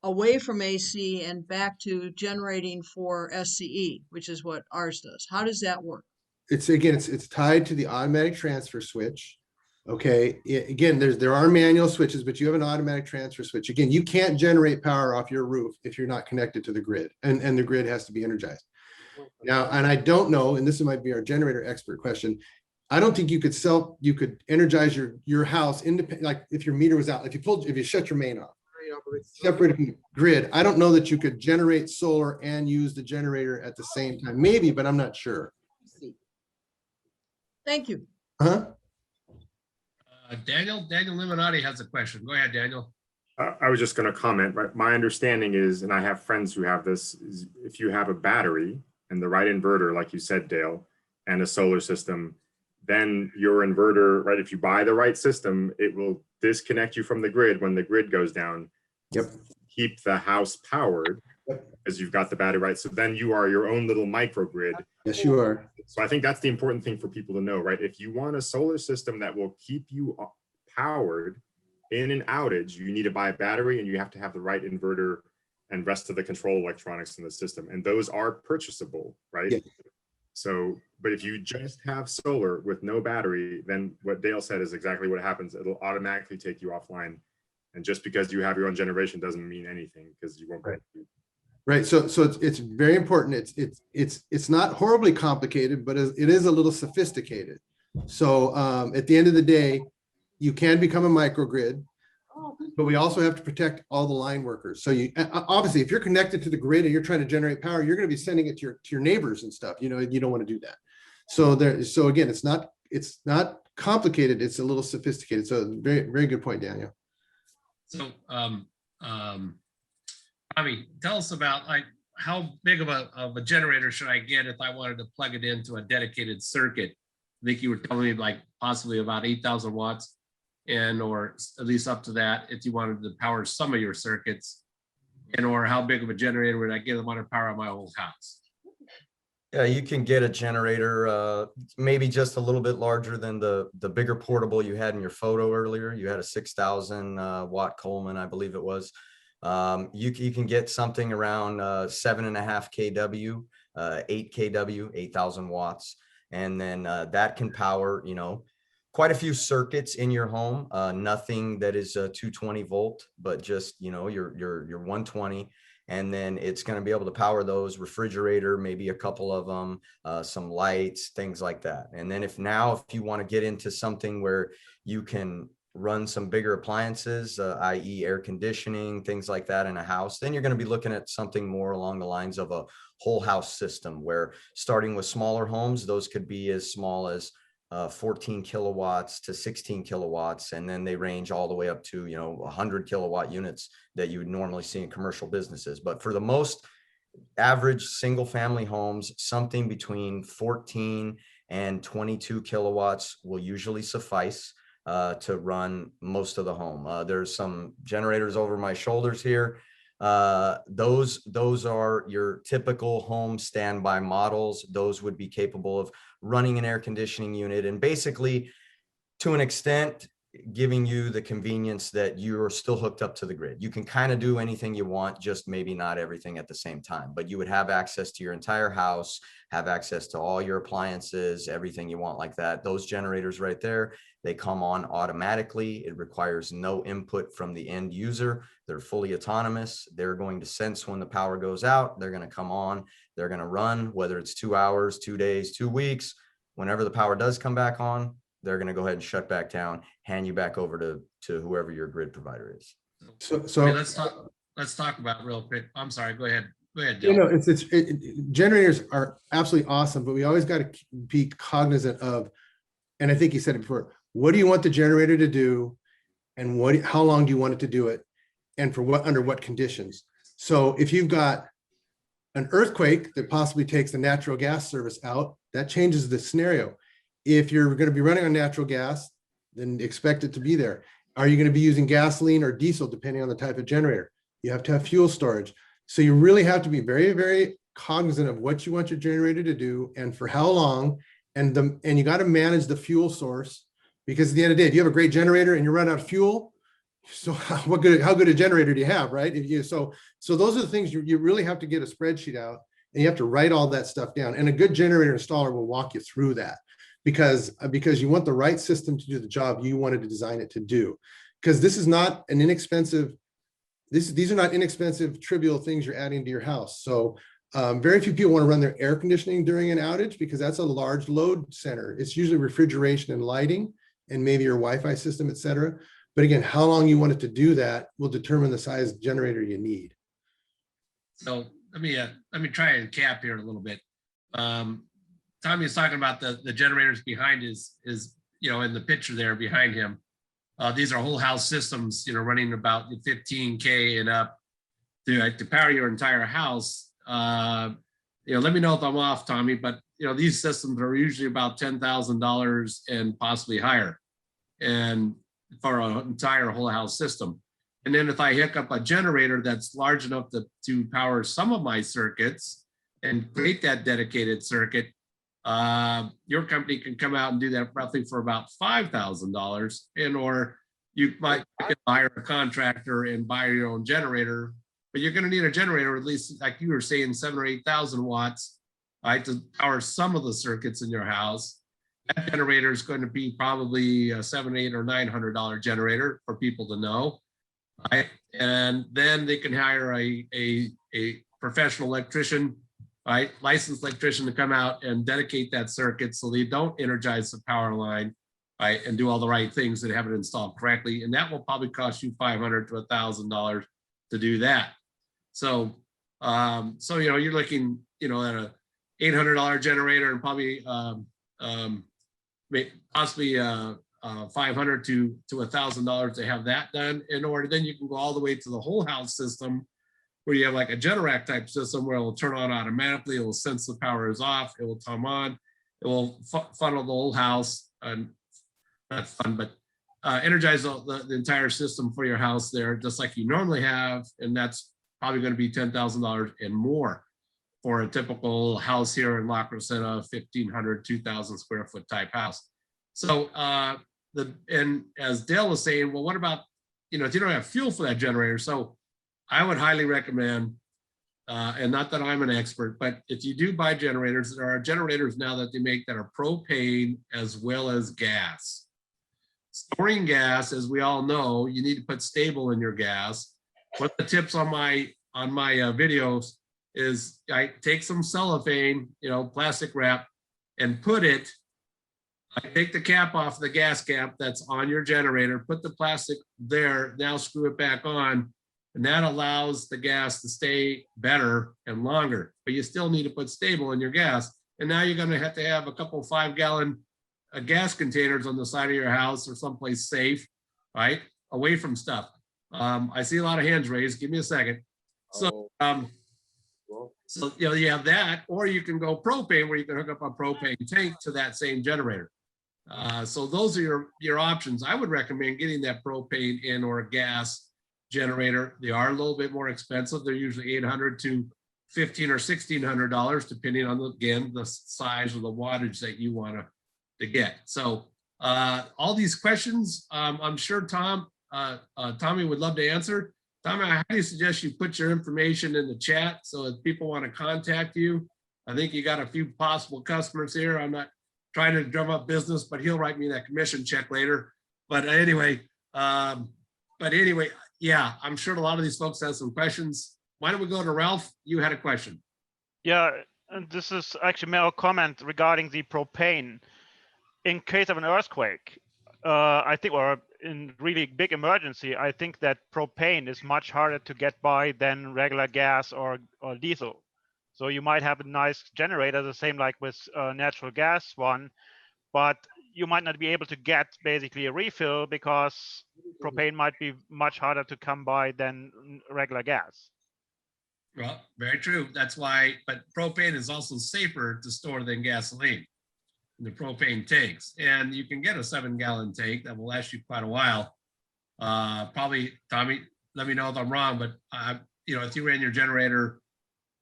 away from AC and back to generating for SCE, which is what ours does? How does that work? It's tied to the automatic transfer switch. Okay, again, there are manual switches, but you have an automatic transfer switch. Again, you can't generate power off your roof if you're not connected to the grid, and the grid has to be energized. Now, and I don't know, and this might be our generator expert question, I don't think you could energize your house independent, like if your meter was out, if you shut your main off, separated from the grid. I don't know that you could generate solar and use the generator at the same time. Maybe, but I'm not sure. Thank you. Daniel Limonati has a question. Go ahead, Daniel. I was just going to comment, right? My understanding is, and I have friends who have this, is if you have a battery and the right inverter, like you said, Dale, and a solar system, then your inverter, right, if you buy the right system, it will disconnect you from the grid when the grid goes down. Yep. Keep the house powered Yep. as you've got the battery, right? So then you are your own little microgrid. Yes, you are. So I think that's the important thing for people to know, right? If you want a solar system that will keep you powered in an outage, you need to buy a battery and you have to have the right inverter and rest of the control electronics in the system. And those are purchasable, right? Yeah. So, but if you just have solar with no battery, then what Dale said is exactly what happens. It'll automatically take you offline. And just because you have your own generation doesn't mean anything, because you won't. Right. Right. So it's very important. It's not horribly complicated, but it is a little sophisticated. So at the end of the day, you can become a microgrid, but we also have to protect all the line workers. So you obviously, if you're connected to the grid and you're trying to generate power, you're going to be sending it to your neighbors and stuff. You know, you don't want to do that. So again, it's not complicated. It's a little sophisticated. So very, very good point, Daniel. So, Tommy, tell us about like how big of a generator should I get if I wanted to plug it into a dedicated circuit? I think you were telling me like possibly about 8,000 watts, and or at least up to that if you wanted to power some of your circuits, and or how big of a generator would I get if I want to power my whole house? Yeah, you can get a generator, maybe just a little bit larger than the bigger portable you had in your photo earlier. You had a 6,000 watt Coleman, I believe it was. You can get something around 7.5 kW, 8 kW, 8,000 watts. And then that can power, you know, quite a few circuits in your home. Nothing that is 220 volt, but just, you know, your 120. And then it's going to be able to power those refrigerator, maybe a couple of them, some lights, things like that. And then if you want to get into something where you can run some bigger appliances, i.e. air conditioning, things like that in a house, then you're going to be looking at something more along the lines of a whole house system, where starting with smaller homes, those could be as small as 14 kilowatts to 16 kilowatts. And then they range all the way up to, you know, 100 kilowatt units that you would normally see in commercial businesses. But for the most average single family homes, something between 14 and 22 kilowatts will usually suffice to run most of the home. There's some generators over my shoulders here. Those are your typical home standby models. Those would be capable of running an air conditioning unit and basically, to an extent, giving you the convenience that you're still hooked up to the grid. You can kind of do anything you want, just maybe not everything at the same time, but you would have access to your entire house, have access to all your appliances, everything you want like that. Those generators right there, they come on automatically. It requires no input from the end user. They're fully autonomous. They're going to sense when the power goes out. They're going to come on. They're going to run, whether it's 2 hours, 2 days, 2 weeks. Whenever the power does come back on, they're going to go ahead and shut back down, hand you back over to whoever your grid provider is. So Okay, let's talk about it real quick. I'm sorry. Go ahead. Go ahead, Dale. you know, generators are absolutely awesome, but we always got to be cognizant of, and I think you said it before, what do you want the generator to do, and how long do you want it to do it, and for what, under what conditions? So if you've got an earthquake that possibly takes the natural gas service out, that changes the scenario. If you're going to be running on natural gas, then expect it to be there. Are you going to be using gasoline or diesel, depending on the type of generator? You have to have fuel storage. So you really have to be very, very cognizant of what you want your generator to do and for how long. And you got to manage the fuel source, because at the end of the day, if you have a great generator and you run out of fuel, so how good a generator do you have, right? So those are the things you really have to get a spreadsheet out, and you have to write all that stuff down. And a good generator installer will walk you through that, because you want the right system to do the job you wanted to design it to do. Because this is not an inexpensive, these are not inexpensive, trivial things you're adding to your house. So very few people want to run their air conditioning during an outage, because that's a large load center. It's usually refrigeration and lighting, and maybe your Wi-Fi system, et cetera. But again, how long you want it to do that will determine the size generator you need. So let me try and cap here a little bit. Tommy is talking about the generators behind is you know, in the picture there behind him. These are whole house systems, you know, running about 15K and up to power your entire house. You know, let me know if I'm off, Tommy, but these systems are usually about $10,000 and possibly higher, and for an entire whole house system. And then if I hook up a generator that's large enough to power some of my circuits and create that dedicated circuit, your company can come out and do that roughly for about $5,000, and or you might hire a contractor and buy your own generator, but you're going to need a generator at least, like you were saying, 7,000 or 8,000 watts, right, to power some of the circuits in your house. That generator is going to be probably a $700, $800, or $900 generator for people to know, right? And then they can hire a professional electrician, right, licensed electrician, to come out and dedicate that circuit so they don't energize the power line, right, and do all the right things and have it installed correctly. And that will probably cost you $500 to $1,000 to do that. So, you're looking, at a $800 generator and probably possibly $500 to $1,000 to have that done. In order, then you can go all the way to the whole house system, where you have like a Generac type system where it will turn on automatically. It will sense the power is off. It will come on. It will funnel the whole house, and not fun, but energize the entire system for your house there, just like you normally have. And that's probably going to be $10,000 and more for a typical house here in La Crescenta, 1,500, 2,000 square foot type house. So, and as Dale was saying, well, what about, if you don't have fuel for that generator? So I would highly recommend, and not that I'm an expert, but if you do buy generators, there are generators now that they make that are propane as well as gas. Storing gas, as we all know, you need to put stable in your gas. One of the tips on my videos is I take some cellophane, plastic wrap, and take the cap off the gas cap that's on your generator, put the plastic there, now screw it back on, and that allows the gas to stay better and longer. But you still need to put stable in your gas. And now you're going to have a couple 5-gallon gas containers on the side of your house or someplace safe, right, away from stuff. I see a lot of hands raised. Give me a second. So, you have that, or you can go propane, where you can hook up a propane tank to that same generator. So those are your options. I would recommend getting that propane in or a gas generator. They are a little bit more expensive. They're usually $800 to $1,500 or $1,600, depending on the size or the wattage that you want to get. So all these questions, I'm sure Tommy would love to answer. Tommy, I highly suggest you put your information in the chat, so if people want to contact you. I think you got a few possible customers here. I'm not trying to drum up business, but he'll write me that commission check later. But anyway, yeah, I'm sure a lot of these folks have some questions. Why don't we go to Ralph? You had a question. Yeah, and this is actually my comment regarding the propane. In case of an earthquake, I think, or in really big emergency, I think that propane is much harder to get by than regular gas or diesel. So you might have a nice generator, the same like with natural gas one, but you might not be able to get basically a refill because propane might be much harder to come by than regular gas. Well, very true. That's why, but propane is also safer to store than gasoline in the propane tanks. And you can get a 7-gallon tank that will last you quite a while. Probably, Tommy, let me know if I'm wrong, but if you ran your generator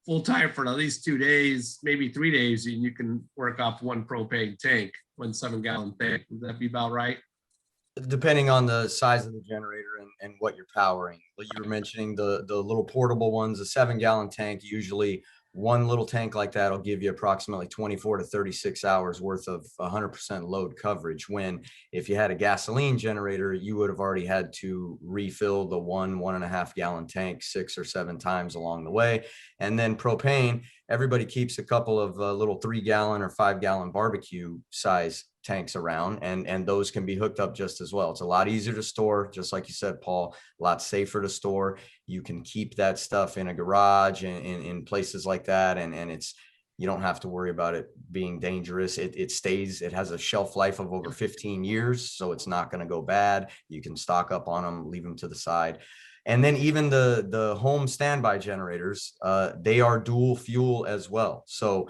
full time for at least 2 days, maybe 3 days, and you can work off one propane tank, 1 7-gallon tank. Would that be about right? Depending on the size of the generator and what you're powering. Like you were mentioning, the little portable ones, a 7-gallon tank, usually one little tank like that will give you approximately 24 to 36 hours worth of 100% load coverage. When if you had a gasoline generator, you would have already had to refill the 1.5 gallon tank 6 or 7 times along the way. And then propane, everybody keeps a couple of little 3-gallon or 5-gallon barbecue size tanks around, and those can be hooked up just as well. It's a lot easier to store, just like you said, Paul, a lot safer to store. You can keep that stuff in a garage and in places like that, and you don't have to worry about it being dangerous. It stays, it has a shelf life of over 15 years, so it's not going to go bad. You can stock up on them, leave them to the side. And then even the home standby generators, they are dual fuel as well. So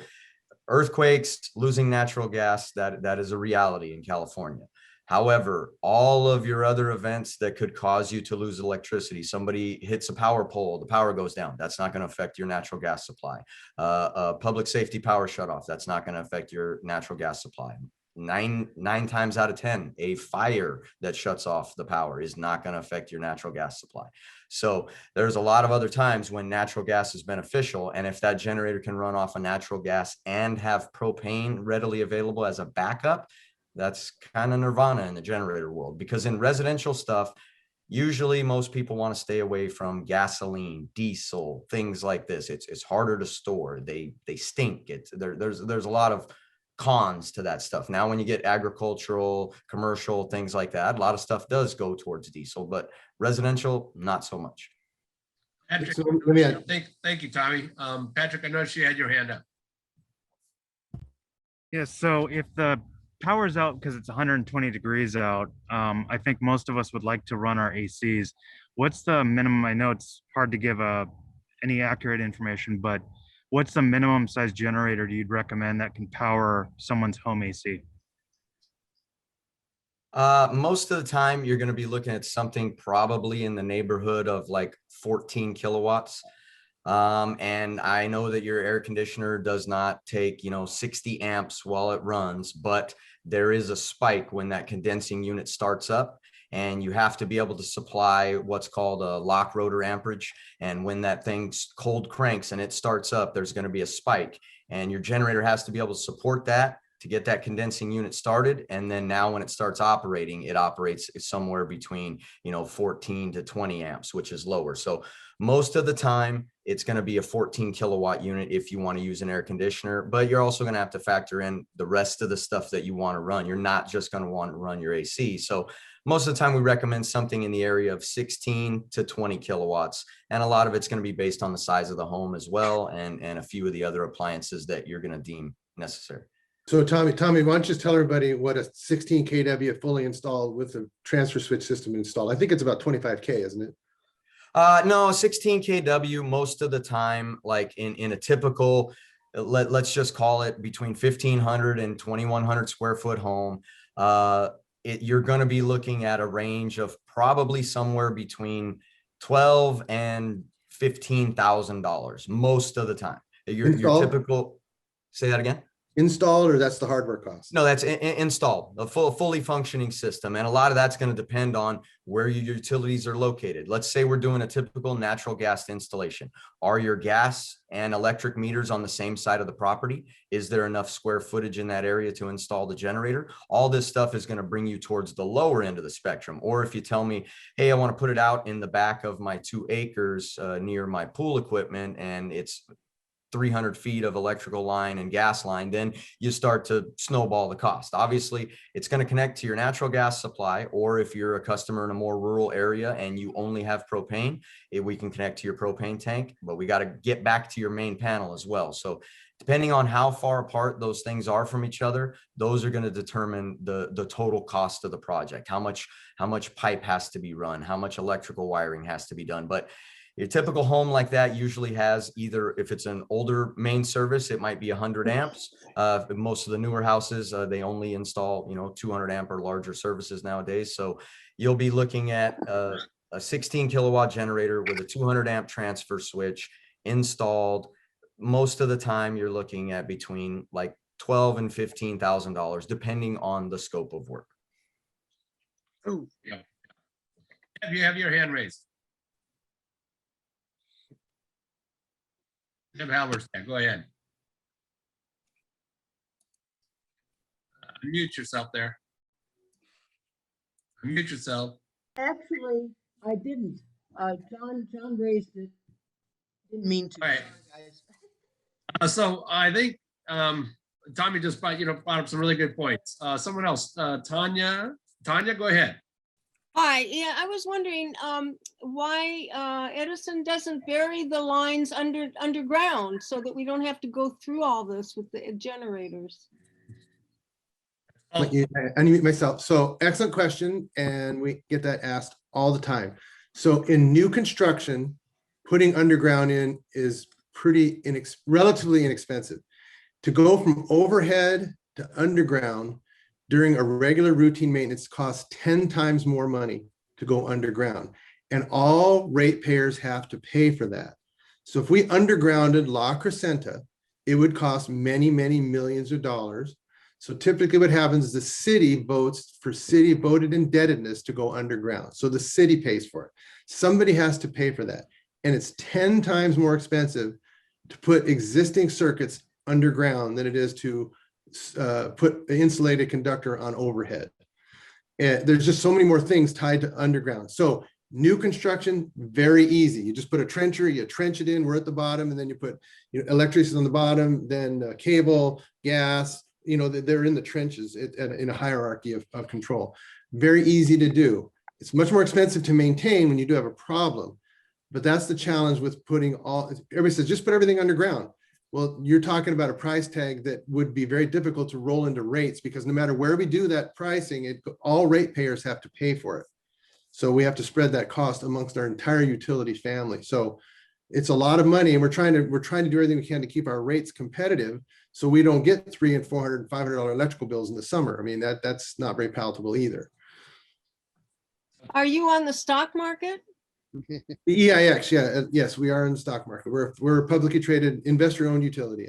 earthquakes, losing natural gas, that is a reality in California. However, all of your other events that could cause you to lose electricity, somebody hits a power pole, the power goes down, that's not going to affect your natural gas supply. A public safety power shutoff, that's not going to affect your natural gas supply. Nine times out of 10, a fire that shuts off the power is not going to affect your natural gas supply. So there's a lot of other times when natural gas is beneficial. And if that generator can run off of natural gas and have propane readily available as a backup, that's kind of nirvana in the generator world. Because in residential stuff, usually most people want to stay away from gasoline, diesel, things like this. It's harder to store. They stink. There's a lot of cons to that stuff. Now, when you get agricultural, commercial, things like that, a lot of stuff does go towards diesel, but residential, not so much. Patrick, So let me add- thank you, Tommy. Patrick, I noticed you had your hand up. Yeah, so if the power's out because it's 120 degrees out, I think most of us would like to run our ACs. What's the minimum? I know it's hard to give any accurate information, but what's the minimum size generator you'd recommend that can power someone's home AC? Most of the time, you're going to be looking at something probably in the neighborhood of like 14 kilowatts. And I know that your air conditioner does not take, 60 amps while it runs, but there is a spike when that condensing unit starts up, and you have to be able to supply what's called a lock rotor amperage. And when that thing cold cranks and it starts up, there's going to be a spike, and your generator has to be able to support that to get that condensing unit started. And then now when it starts operating, it operates somewhere between, 14 to 20 amps, which is lower. So most of the time it's going to be a 14 kilowatt unit if you want to use an air conditioner, but you're also going to have to factor in the rest of the stuff that you want to run. You're not just going to want to run your AC. So most of the time we recommend something in the area of 16 to 20 kilowatts. And a lot of it's going to be based on the size of the home as well. And a few of the other appliances that you're going to deem necessary. So Tommy, why don't you just tell everybody what a 16 kW fully installed with a transfer switch system installed? I think it's about 25K, isn't it? No, 16 kW most of the time, like in a typical, let's just call it between 1,500 and 2,100 square foot home. You're going to be looking at a range of probably somewhere between $12,000 and $15,000 most of the time. Your typical, say that again. Installed, or that's the hardware cost? No, that's installed, a fully functioning system. And a lot of that's going to depend on where your utilities are located. Let's say we're doing a typical natural gas installation. Are your gas and electric meters on the same side of the property? Is there enough square footage in that area to install the generator? All this stuff is going to bring you towards the lower end of the spectrum. Or if you tell me, hey, I want to put it out in the back of my 2 acres near my pool equipment, and it's 300 feet of electrical line and gas line, then you start to snowball the cost. Obviously, it's going to connect to your natural gas supply, or if you're a customer in a more rural area and you only have propane, we can connect to your propane tank, but we got to get back to your main panel as well. So depending on how far apart those things are from each other, those are going to determine the total cost of the project, how much pipe has to be run, how much electrical wiring has to be done. But your typical home like that usually has either, if it's an older main service, it might be 100 amps. Most of the newer houses, they only install, 200 amp or larger services nowadays. So you'll be looking at a 16 kilowatt generator with a 200 amp transfer switch installed. Most of the time you're looking at between like $12,000 and $15,000, depending on the scope of work. Oh, yeah. You have your hand raised. Tim Halverstadt, go ahead. Unmute yourself there. Unmute yourself. Actually, I didn't. John raised it. Didn't mean to. All right. So I think Tommy just brought up some really good points. Someone else, Tanya, go ahead. Hi, yeah, I was wondering why Edison doesn't bury the lines underground so that we don't have to go through all this with the generators. I unmute myself. So excellent question, and we get that asked all the time. So in new construction, putting underground in is relatively inexpensive. To go from overhead to underground during a regular routine maintenance costs 10 times more money to go underground. And all ratepayers have to pay for that. So if we undergrounded La Crescenta, it would cost many, many millions of dollars. So typically what happens is the city votes for city voted indebtedness to go underground. So the city pays for it. Somebody has to pay for that. And it's 10 times more expensive to put existing circuits underground than it is to put an insulated conductor on overhead. And there's just so many more things tied to underground. So new construction, very easy. You just put a trencher, you trench it in, we're at the bottom, and then you put electricity on the bottom, then cable, gas, they're in the trenches in a hierarchy of control. Very easy to do. It's much more expensive to maintain when you do have a problem. But that's the challenge with putting everybody says, just put everything underground. Well, you're talking about a price tag that would be very difficult to roll into rates, because no matter where we do that pricing, all ratepayers have to pay for it. So we have to spread that cost amongst our entire utility family. So it's a lot of money, and we're trying to do everything we can to keep our rates competitive, so we don't get $300 and $400 and $500 electrical bills in the summer. I mean, that's not very palatable either. Are you on the stock market? The EIX, yes, we are in the stock market. We're a publicly traded investor-owned utility.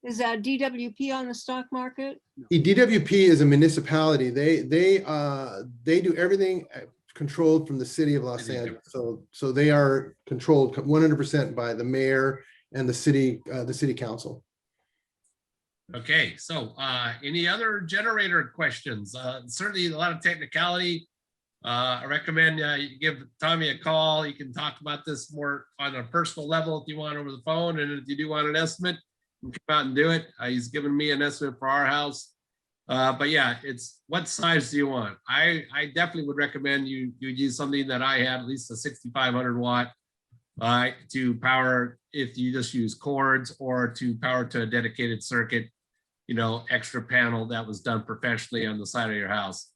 Is that DWP on the stock market? The DWP is a municipality. They do everything controlled from the city of Los Angeles. So they are controlled 100% by the mayor and the city council. Okay, so any other generator questions? Certainly a lot of technicality. I recommend you give Tommy a call. You can talk about this more on a personal level if you want over the phone, and if you do want an estimate, you can come out and do it. He's given me an estimate for our house. But yeah, it's what size do you want? I definitely would recommend you use something that I have, at least a 6,500 watt to power if you just use cords, or to power to a dedicated circuit, extra panel that was done professionally on the side of your house.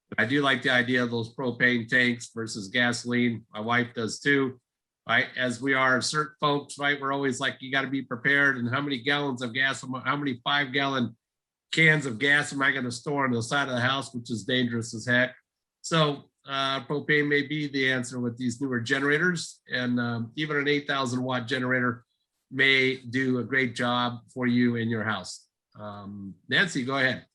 But I do like the idea of those propane tanks versus gasoline. My wife does too. Right, as we are CERT folks, right? We're always like, you got to be prepared. And how many gallons of gas, how many 5-gallon cans of gas am I going to store on the side of the house, which is dangerous as heck. So propane may be the answer with these newer generators, and even an 8,000 watt generator may do a great job for you in your house. Nancy, go ahead.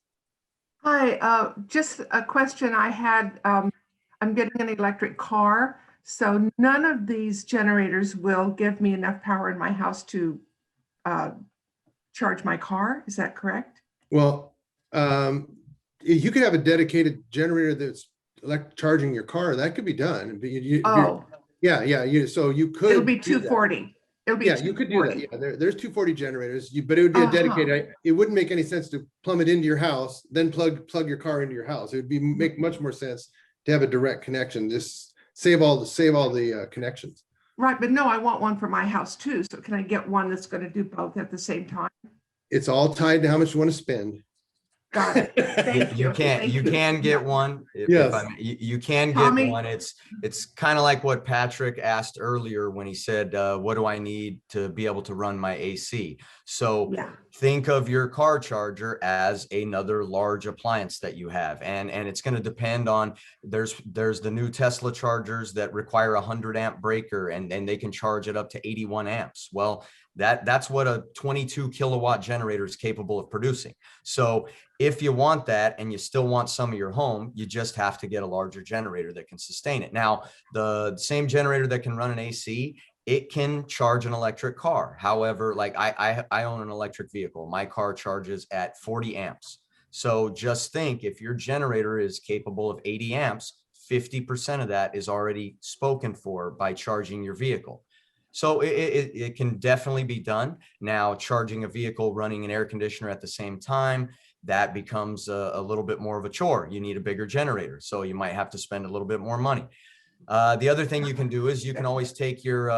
Hi, just a question I had. I'm getting an electric car, so none of these generators will give me enough power in my house to charge my car. Is that correct? Well, you could have a dedicated generator that's charging your car. That could be done. But so you could. It'll be 240. It'll be you could do that. Yeah, there's 240 generators, but it would be a dedicated. It wouldn't make any sense to plumb it into your house, then plug your car into your house. It would make much more sense to have a direct connection. Just save all the connections. Right, but no, I want one for my house too. So can I get one that's going to do both at the same time? It's all tied to how much you want to spend. Got it. Thank you. You can get one. Yes. You can Tommy? get one. It's kind of like what Patrick asked earlier when he said, what do I need to be able to run my AC? So think of your car charger as another large appliance that you have. And it's going to depend on, there's the new Tesla chargers that require 100 amp breaker, and they can charge it up to 81 amps. Well, that's what a 22 kilowatt generator is capable of producing. So if you want that and you still want some of your home, you just have to get a larger generator that can sustain it. Now, the same generator that can run an AC, it can charge an electric car. However, like I own an electric vehicle. My car charges at 40 amps. So just think, if your generator is capable of 80 amps, 50% of that is already spoken for by charging your vehicle. So it can definitely be done. Now, charging a vehicle, running an air conditioner at the same time, that becomes a little bit more of a chore. You need a bigger generator, so you might have to spend a little bit more money. The other thing you can do is you can always take your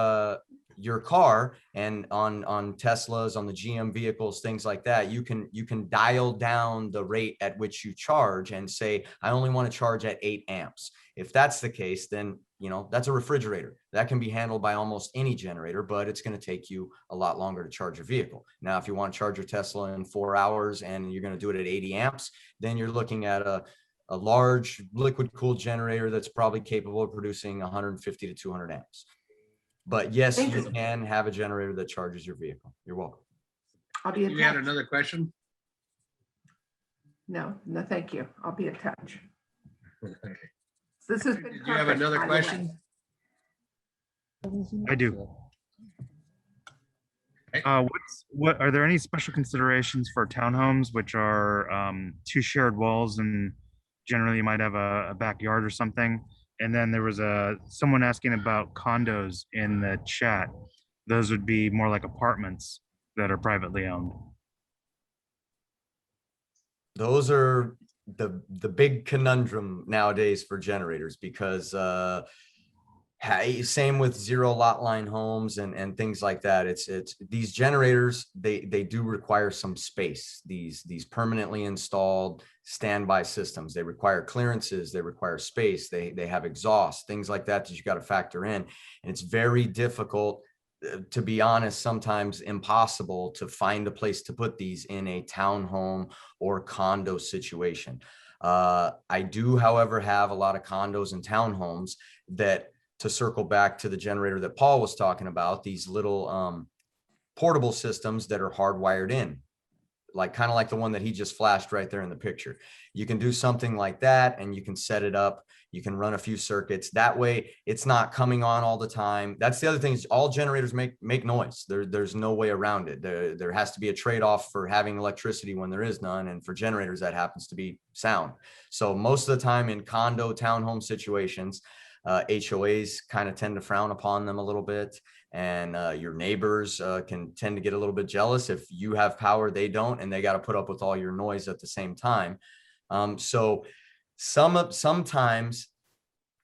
car, and on Teslas, on the GM vehicles, things like that, you can dial down the rate at which you charge and say, I only want to charge at 8 amps. If that's the case, then you know, that's a refrigerator. That can be handled by almost any generator, but it's going to take you a lot longer to charge your vehicle. Now, if you want to charge your Tesla in 4 hours and you're going to do it at 80 amps, then you're looking at a large liquid cooled generator that's probably capable of producing 150 to 200 amps. But yes, Thank you you. can have a generator that charges your vehicle. You're welcome. I'll be in You had touch. another question? No, thank you. I'll be in touch. This has been Did you have perfect, another by the way. question? I do. Okay. What are there any special considerations for townhomes, which are 2 shared walls, and generally you might have a backyard or something? And then there was someone asking about condos in the chat. Those would be more like apartments that are privately owned. Those are the big conundrum nowadays for generators, because same with 0 lot line homes and things like that. It's these generators, they do require some space. These permanently installed standby systems, they require clearances, they require space, they have exhaust, things like that you got to factor in. And it's very difficult, to be honest, sometimes impossible to find a place to put these in a townhome or condo situation. I do, however, have a lot of condos and townhomes that, to circle back to the generator that Paul was talking about, these little portable systems that are hardwired in, like kind of like the one that he just flashed right there in the picture. You can do something like that, and you can set it up. You can run a few circuits. That way it's not coming on all the time. That's the other thing, is all generators make noise. There's no way around it. There has to be a trade-off for having electricity when there is none. And for generators, that happens to be sound. So most of the time in condo townhome situations, HOAs kind of tend to frown upon them a little bit. And your neighbors can tend to get a little bit jealous if you have power, they don't, and they got to put up with all your noise at the same time. So sometimes,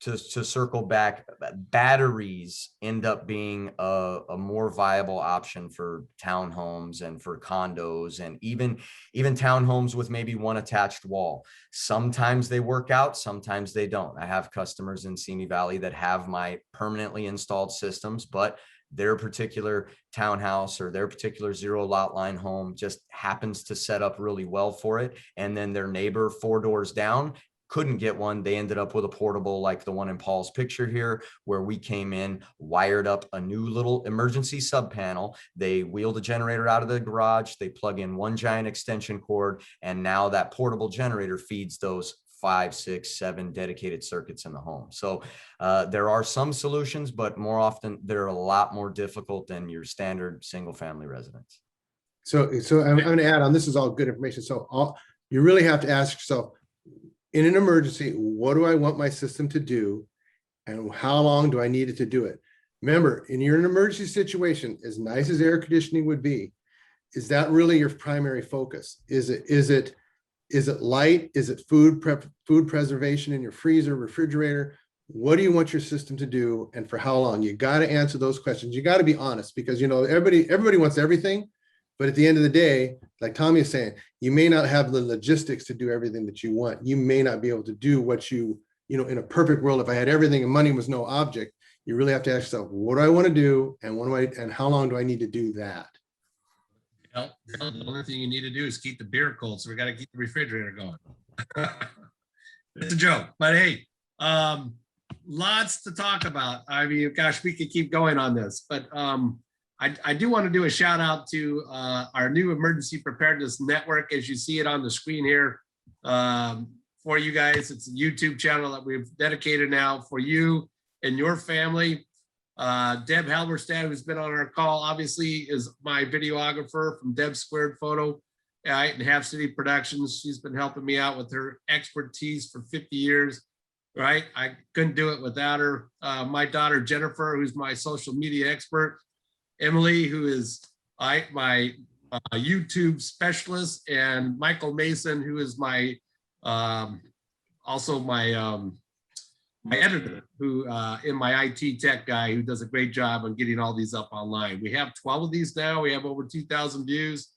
to circle back, batteries end up being a more viable option for townhomes and for condos, and even townhomes with maybe one attached wall. Sometimes they work out, sometimes they don't. I have customers in Simi Valley that have my permanently installed systems, but their particular townhouse or their particular 0 lot line home just happens to set up really well for it. And then their neighbor 4 doors down couldn't get one. They ended up with a portable like the one in Paul's picture here, where we came in, wired up a new little emergency sub panel. They wheeled a generator out of the garage. They plug in one giant extension cord. And now that portable generator feeds those 5, 6, 7 dedicated circuits in the home. So there are some solutions, but more often they're a lot more difficult than your standard single family residence. So I'm going to add on, this is all good information. So you really have to ask yourself, in an emergency, what do I want my system to do? And how long do I need it to do it? Remember, in an emergency situation, as nice as air conditioning would be, is that really your primary focus? Is it light? Is it food preservation in your freezer, refrigerator? What do you want your system to do, and for how long? You got to answer those questions. You got to be honest, because everybody wants everything, but at the end of the day, like Tommy is saying, you may not have the logistics to do everything that you want. You may not be able to do what in a perfect world, if I had everything and money was no object, you really have to ask yourself, what do I want to do, and how long do I need to do that? Well, the only thing you need to do is keep the beer cold, so we got to keep the refrigerator going. It's a joke, but hey, lots to talk about. I mean, gosh, we could keep going on this, but I do want to do a shout out to our new emergency preparedness network, as you see it on the screen here for you guys. It's a YouTube channel that we've dedicated now for you and your family. Deb Halberstad, who's been on our call, obviously is my videographer from Deb Squared Photo and Half City Productions. She's been helping me out with her expertise for 50 years, right? I couldn't do it without her. My daughter, Jennifer, who's my social media expert. Emily, who is my YouTube specialist, and Michael Mason, who is my also my editor, who in my IT tech guy, who does a great job on getting all these up online. We have 12 of these now. We have over 2,000 views.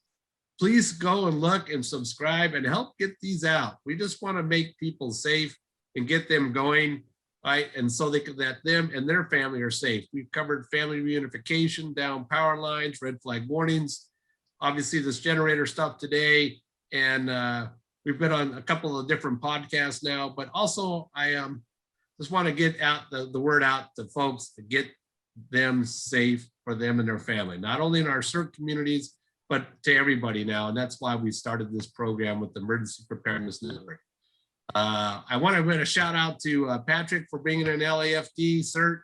Please go and look and subscribe and help get these out. We just want to make people safe and get them going. right? And so that them and their family are safe. We've covered family reunification, down power lines, red flag warnings, obviously this generator stuff today. And we've been on a couple of different podcasts now, but also I just want to get out the word out to folks to get them safe for them and their family, not only in our CERT communities, but to everybody now. And that's why we started this program with the Emergency Preparedness Network. I want to give a shout out to Patrick for bringing an LAFD cert,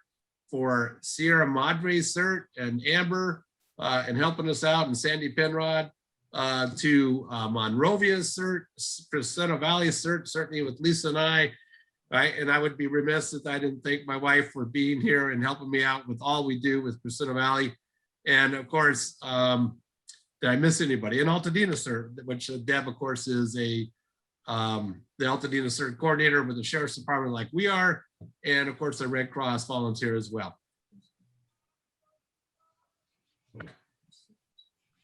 for Sierra Madre cert, and Amber and helping us out, and Sandy Penrod, to Monrovia cert, Priscilla Valley cert, certainly with Lisa and I, right? And I would be remiss if I didn't thank my wife for being here and helping me out with all we do with Priscilla Valley. And of course, did I miss anybody? And Altadena cert, which Deb, of course, is the Altadena cert coordinator with the Sheriff's Department like we are, and of course, the Red Cross volunteer as well.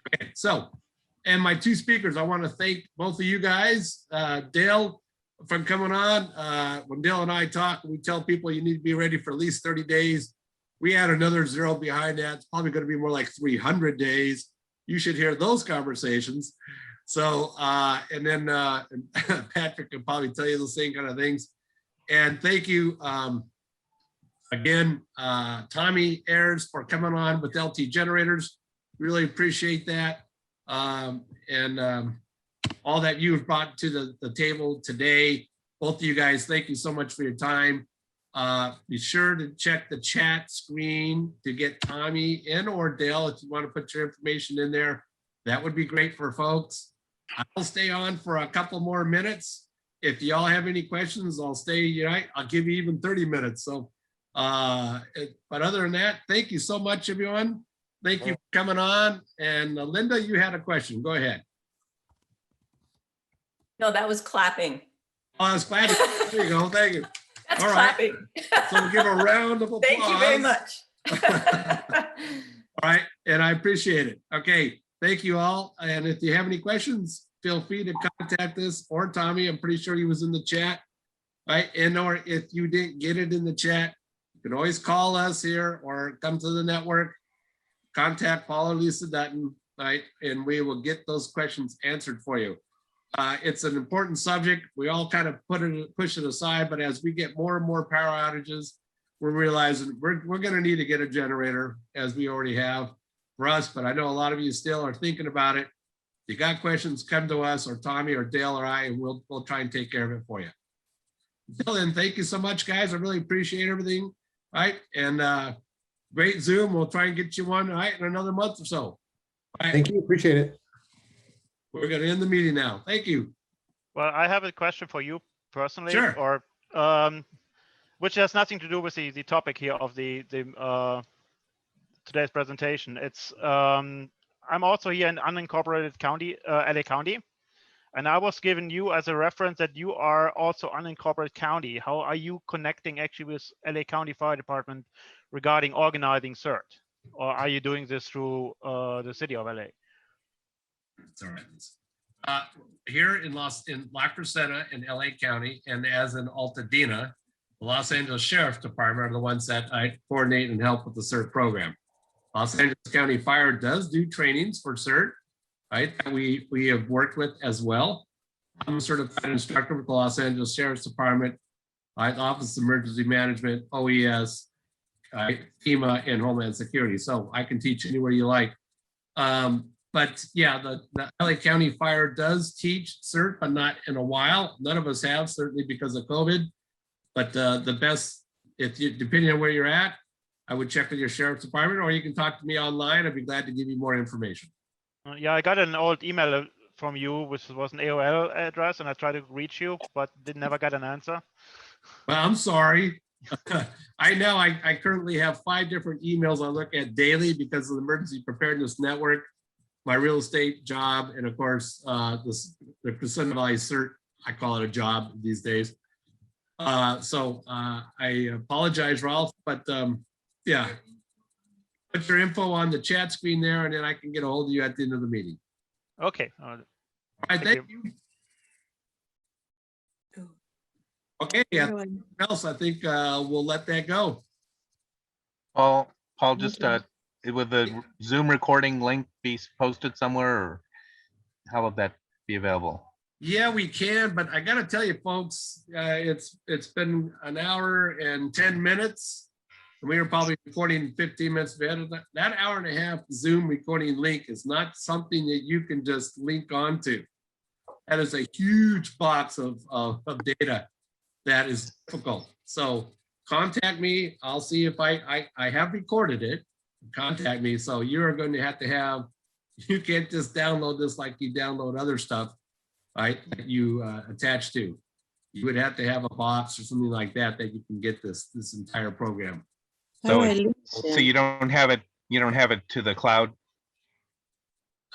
Okay, so, and my two speakers, I want to thank both of you guys, Dale, for coming on. When Dale and I talk, we tell people you need to be ready for at least 30 days. We add another 0 behind that. It's probably going to be more like 300 days. You should hear those conversations. So, and then Patrick can probably tell you the same kind of things. And thank you again, Tommy Ayers, for coming on with LT Generators. Really appreciate that. All that you've brought to the table today. Both of you guys, thank you so much for your time. Be sure to check the chat screen to get Tommy and or Dale if you want to put your information in there. That would be great for folks. I'll stay on for a couple more minutes. If y'all have any questions, I'll stay. I'll give you even 30 minutes. So, but other than that, thank you so much, everyone. Thank you for coming on. And Linda, you had a question. Go ahead. No, that was clapping. Oh, I was clapping. There you go. Thank you. That's all right. clapping. So we'll give a round of applause. Thank you very much. All right. And I appreciate it. Okay. Thank you all. And if you have any questions, feel free to contact us or Tommy. I'm pretty sure he was in the chat. Right. And or if you didn't get it in the chat, you can always call us here or come to the network. Contact Paul or Lisa Dutton. Right. And we will get those questions answered for you. It's an important subject. We all kind of push it aside, but as we get more and more power outages, we're realizing we're going to need to get a generator, as we already have for us. But I know a lot of you still are thinking about it. If you got questions, come to us or Tommy or Dale or I, and we'll try and take care of it for you. Until then, thank you so much, guys. I really appreciate everything. All right, and great Zoom. We'll try and get you one in another month or so. All right. Thank you. Appreciate it. We're going to end the meeting now. Thank you. Well, I have a question for you personally, Sure. or which has nothing to do with the topic here of the today's presentation. It's I'm also here in unincorporated county, LA County, and I was given you as a reference that you are also unincorporated county. How are you connecting actually with LA County Fire Department regarding organizing CERT, or are you doing this through the city of LA? It's all right. Here in La Crescenta in LA County, and as in Altadena, the Los Angeles Sheriff's Department are the ones that I coordinate and help with the CERT program. Los Angeles County Fire does do trainings for CERT, right? That we have worked with as well. I'm a certified instructor with the Los Angeles Sheriff's Department, Office of Emergency Management, OES, FEMA, and Homeland Security. So I can teach anywhere you like. But yeah, the LA County Fire does teach CERT, but not in a while. None of us have, certainly because of COVID. But the best, depending on where you're at, I would check with your Sheriff's Department, or you can talk to me online. I'd be glad to give you more information. Yeah, I got an old email from you, which was an AOL address, and I tried to reach you, but never got an answer. Well, I'm sorry. I currently have 5 different emails I look at daily because of the Emergency Preparedness Network, my real estate job, and of course, the Crescenta Valley CERT, I call it a job these days. So I apologize, Ralph, but yeah, put your info on the chat screen there, and then I can get a hold of you at the end of the meeting. Okay. All right, thank you. Okay, yeah, Really. else, I think we'll let that go. Paul, just Okay. would the Zoom recording link be posted somewhere, or how would that be available? Yeah, we can, but I gotta tell you, folks, it's been an hour and 10 minutes. And we were probably recording 15 minutes ahead. That hour and a half Zoom recording link is not something that you can just link onto. That is a huge box of data that is difficult. So contact me. I'll see if I have recorded it. Contact me. So you're going to have, you can't just download this like you download other stuff, right? That you attach to. You would have to have a box or something like that that you can get this entire program. So, All right, so you don't have it to the cloud?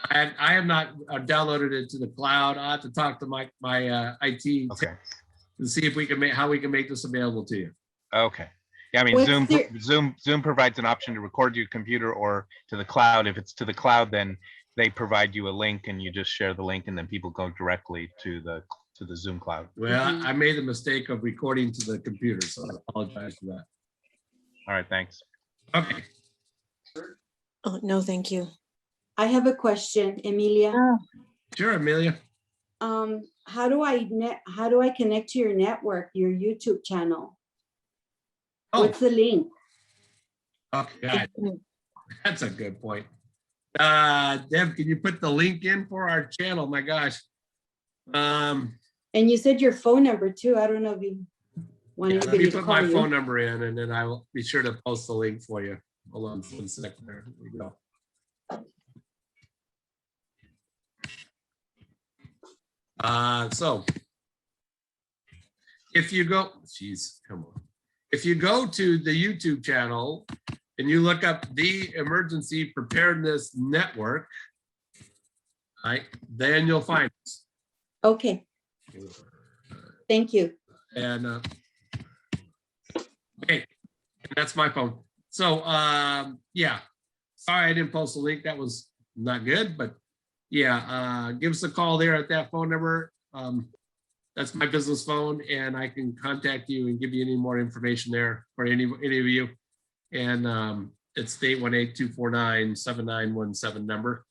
I have not downloaded it to the cloud. I have to talk to my IT Okay. to see if we can how we can make this available to you. Okay. Yeah, I mean, What's Zoom provides an option to record your computer or to the cloud. If it's to the cloud, then they provide you a link and you just share the link and then people go directly to the Zoom cloud. Well, I made the mistake of recording to the computer, so I apologize for that. All right, thanks. Okay. Oh, no, thank you. I have a question, Emilia. Sure, Amelia. How do I connect to your network, your YouTube channel? Oh, What's the link? okay. That's a good point. Deb, can you put the link in for our channel? My gosh. And you said your phone number too. I don't know if you want Let anybody me to put call my you. phone number in and then I will be sure to post the link for you. Hold on 1 second there. There we go. So if you go, geez, come on. If you go to the YouTube channel and you look up the Emergency Preparedness Network, right, then you'll find us. Okay. Thank you. And okay, that's my phone. So yeah, sorry I didn't post the link. That was not good, but yeah, give us a call there at that phone number. That's my business phone, and I can contact you and give you any more information there for any of you. And it's the 818-249-7917 number.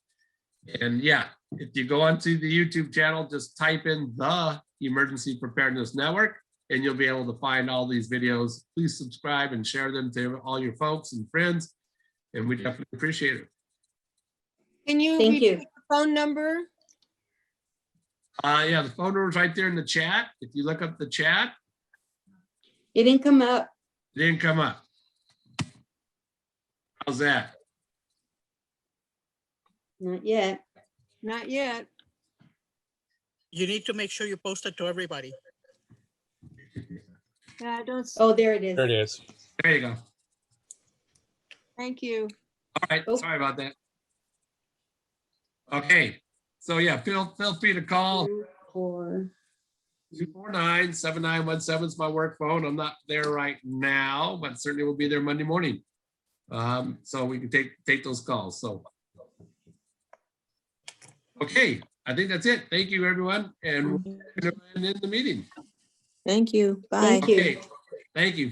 And yeah, if you go onto the YouTube channel, just type in the Emergency Preparedness Network, and you'll be able to find all these videos. Please subscribe and share them to all your folks and friends, and we definitely appreciate it. Can you Thank you. repeat the phone number? Yeah, the phone number is right there in the chat. If you look up the chat, It didn't come up. it didn't come up. How's that? Not yet. Not yet. You need to make sure you post it to everybody. Yeah, I don't, Oh, there it is. There it is. There you go. thank you. All right, sorry about that. Okay, so yeah, feel free to call. 249-7917 is my work phone. I'm not there right now, but certainly will be there Monday morning. So we can take those calls. So okay, I think that's it. Thank you, everyone, and we're going to end the meeting. Thank you. Bye. Okay, thank you.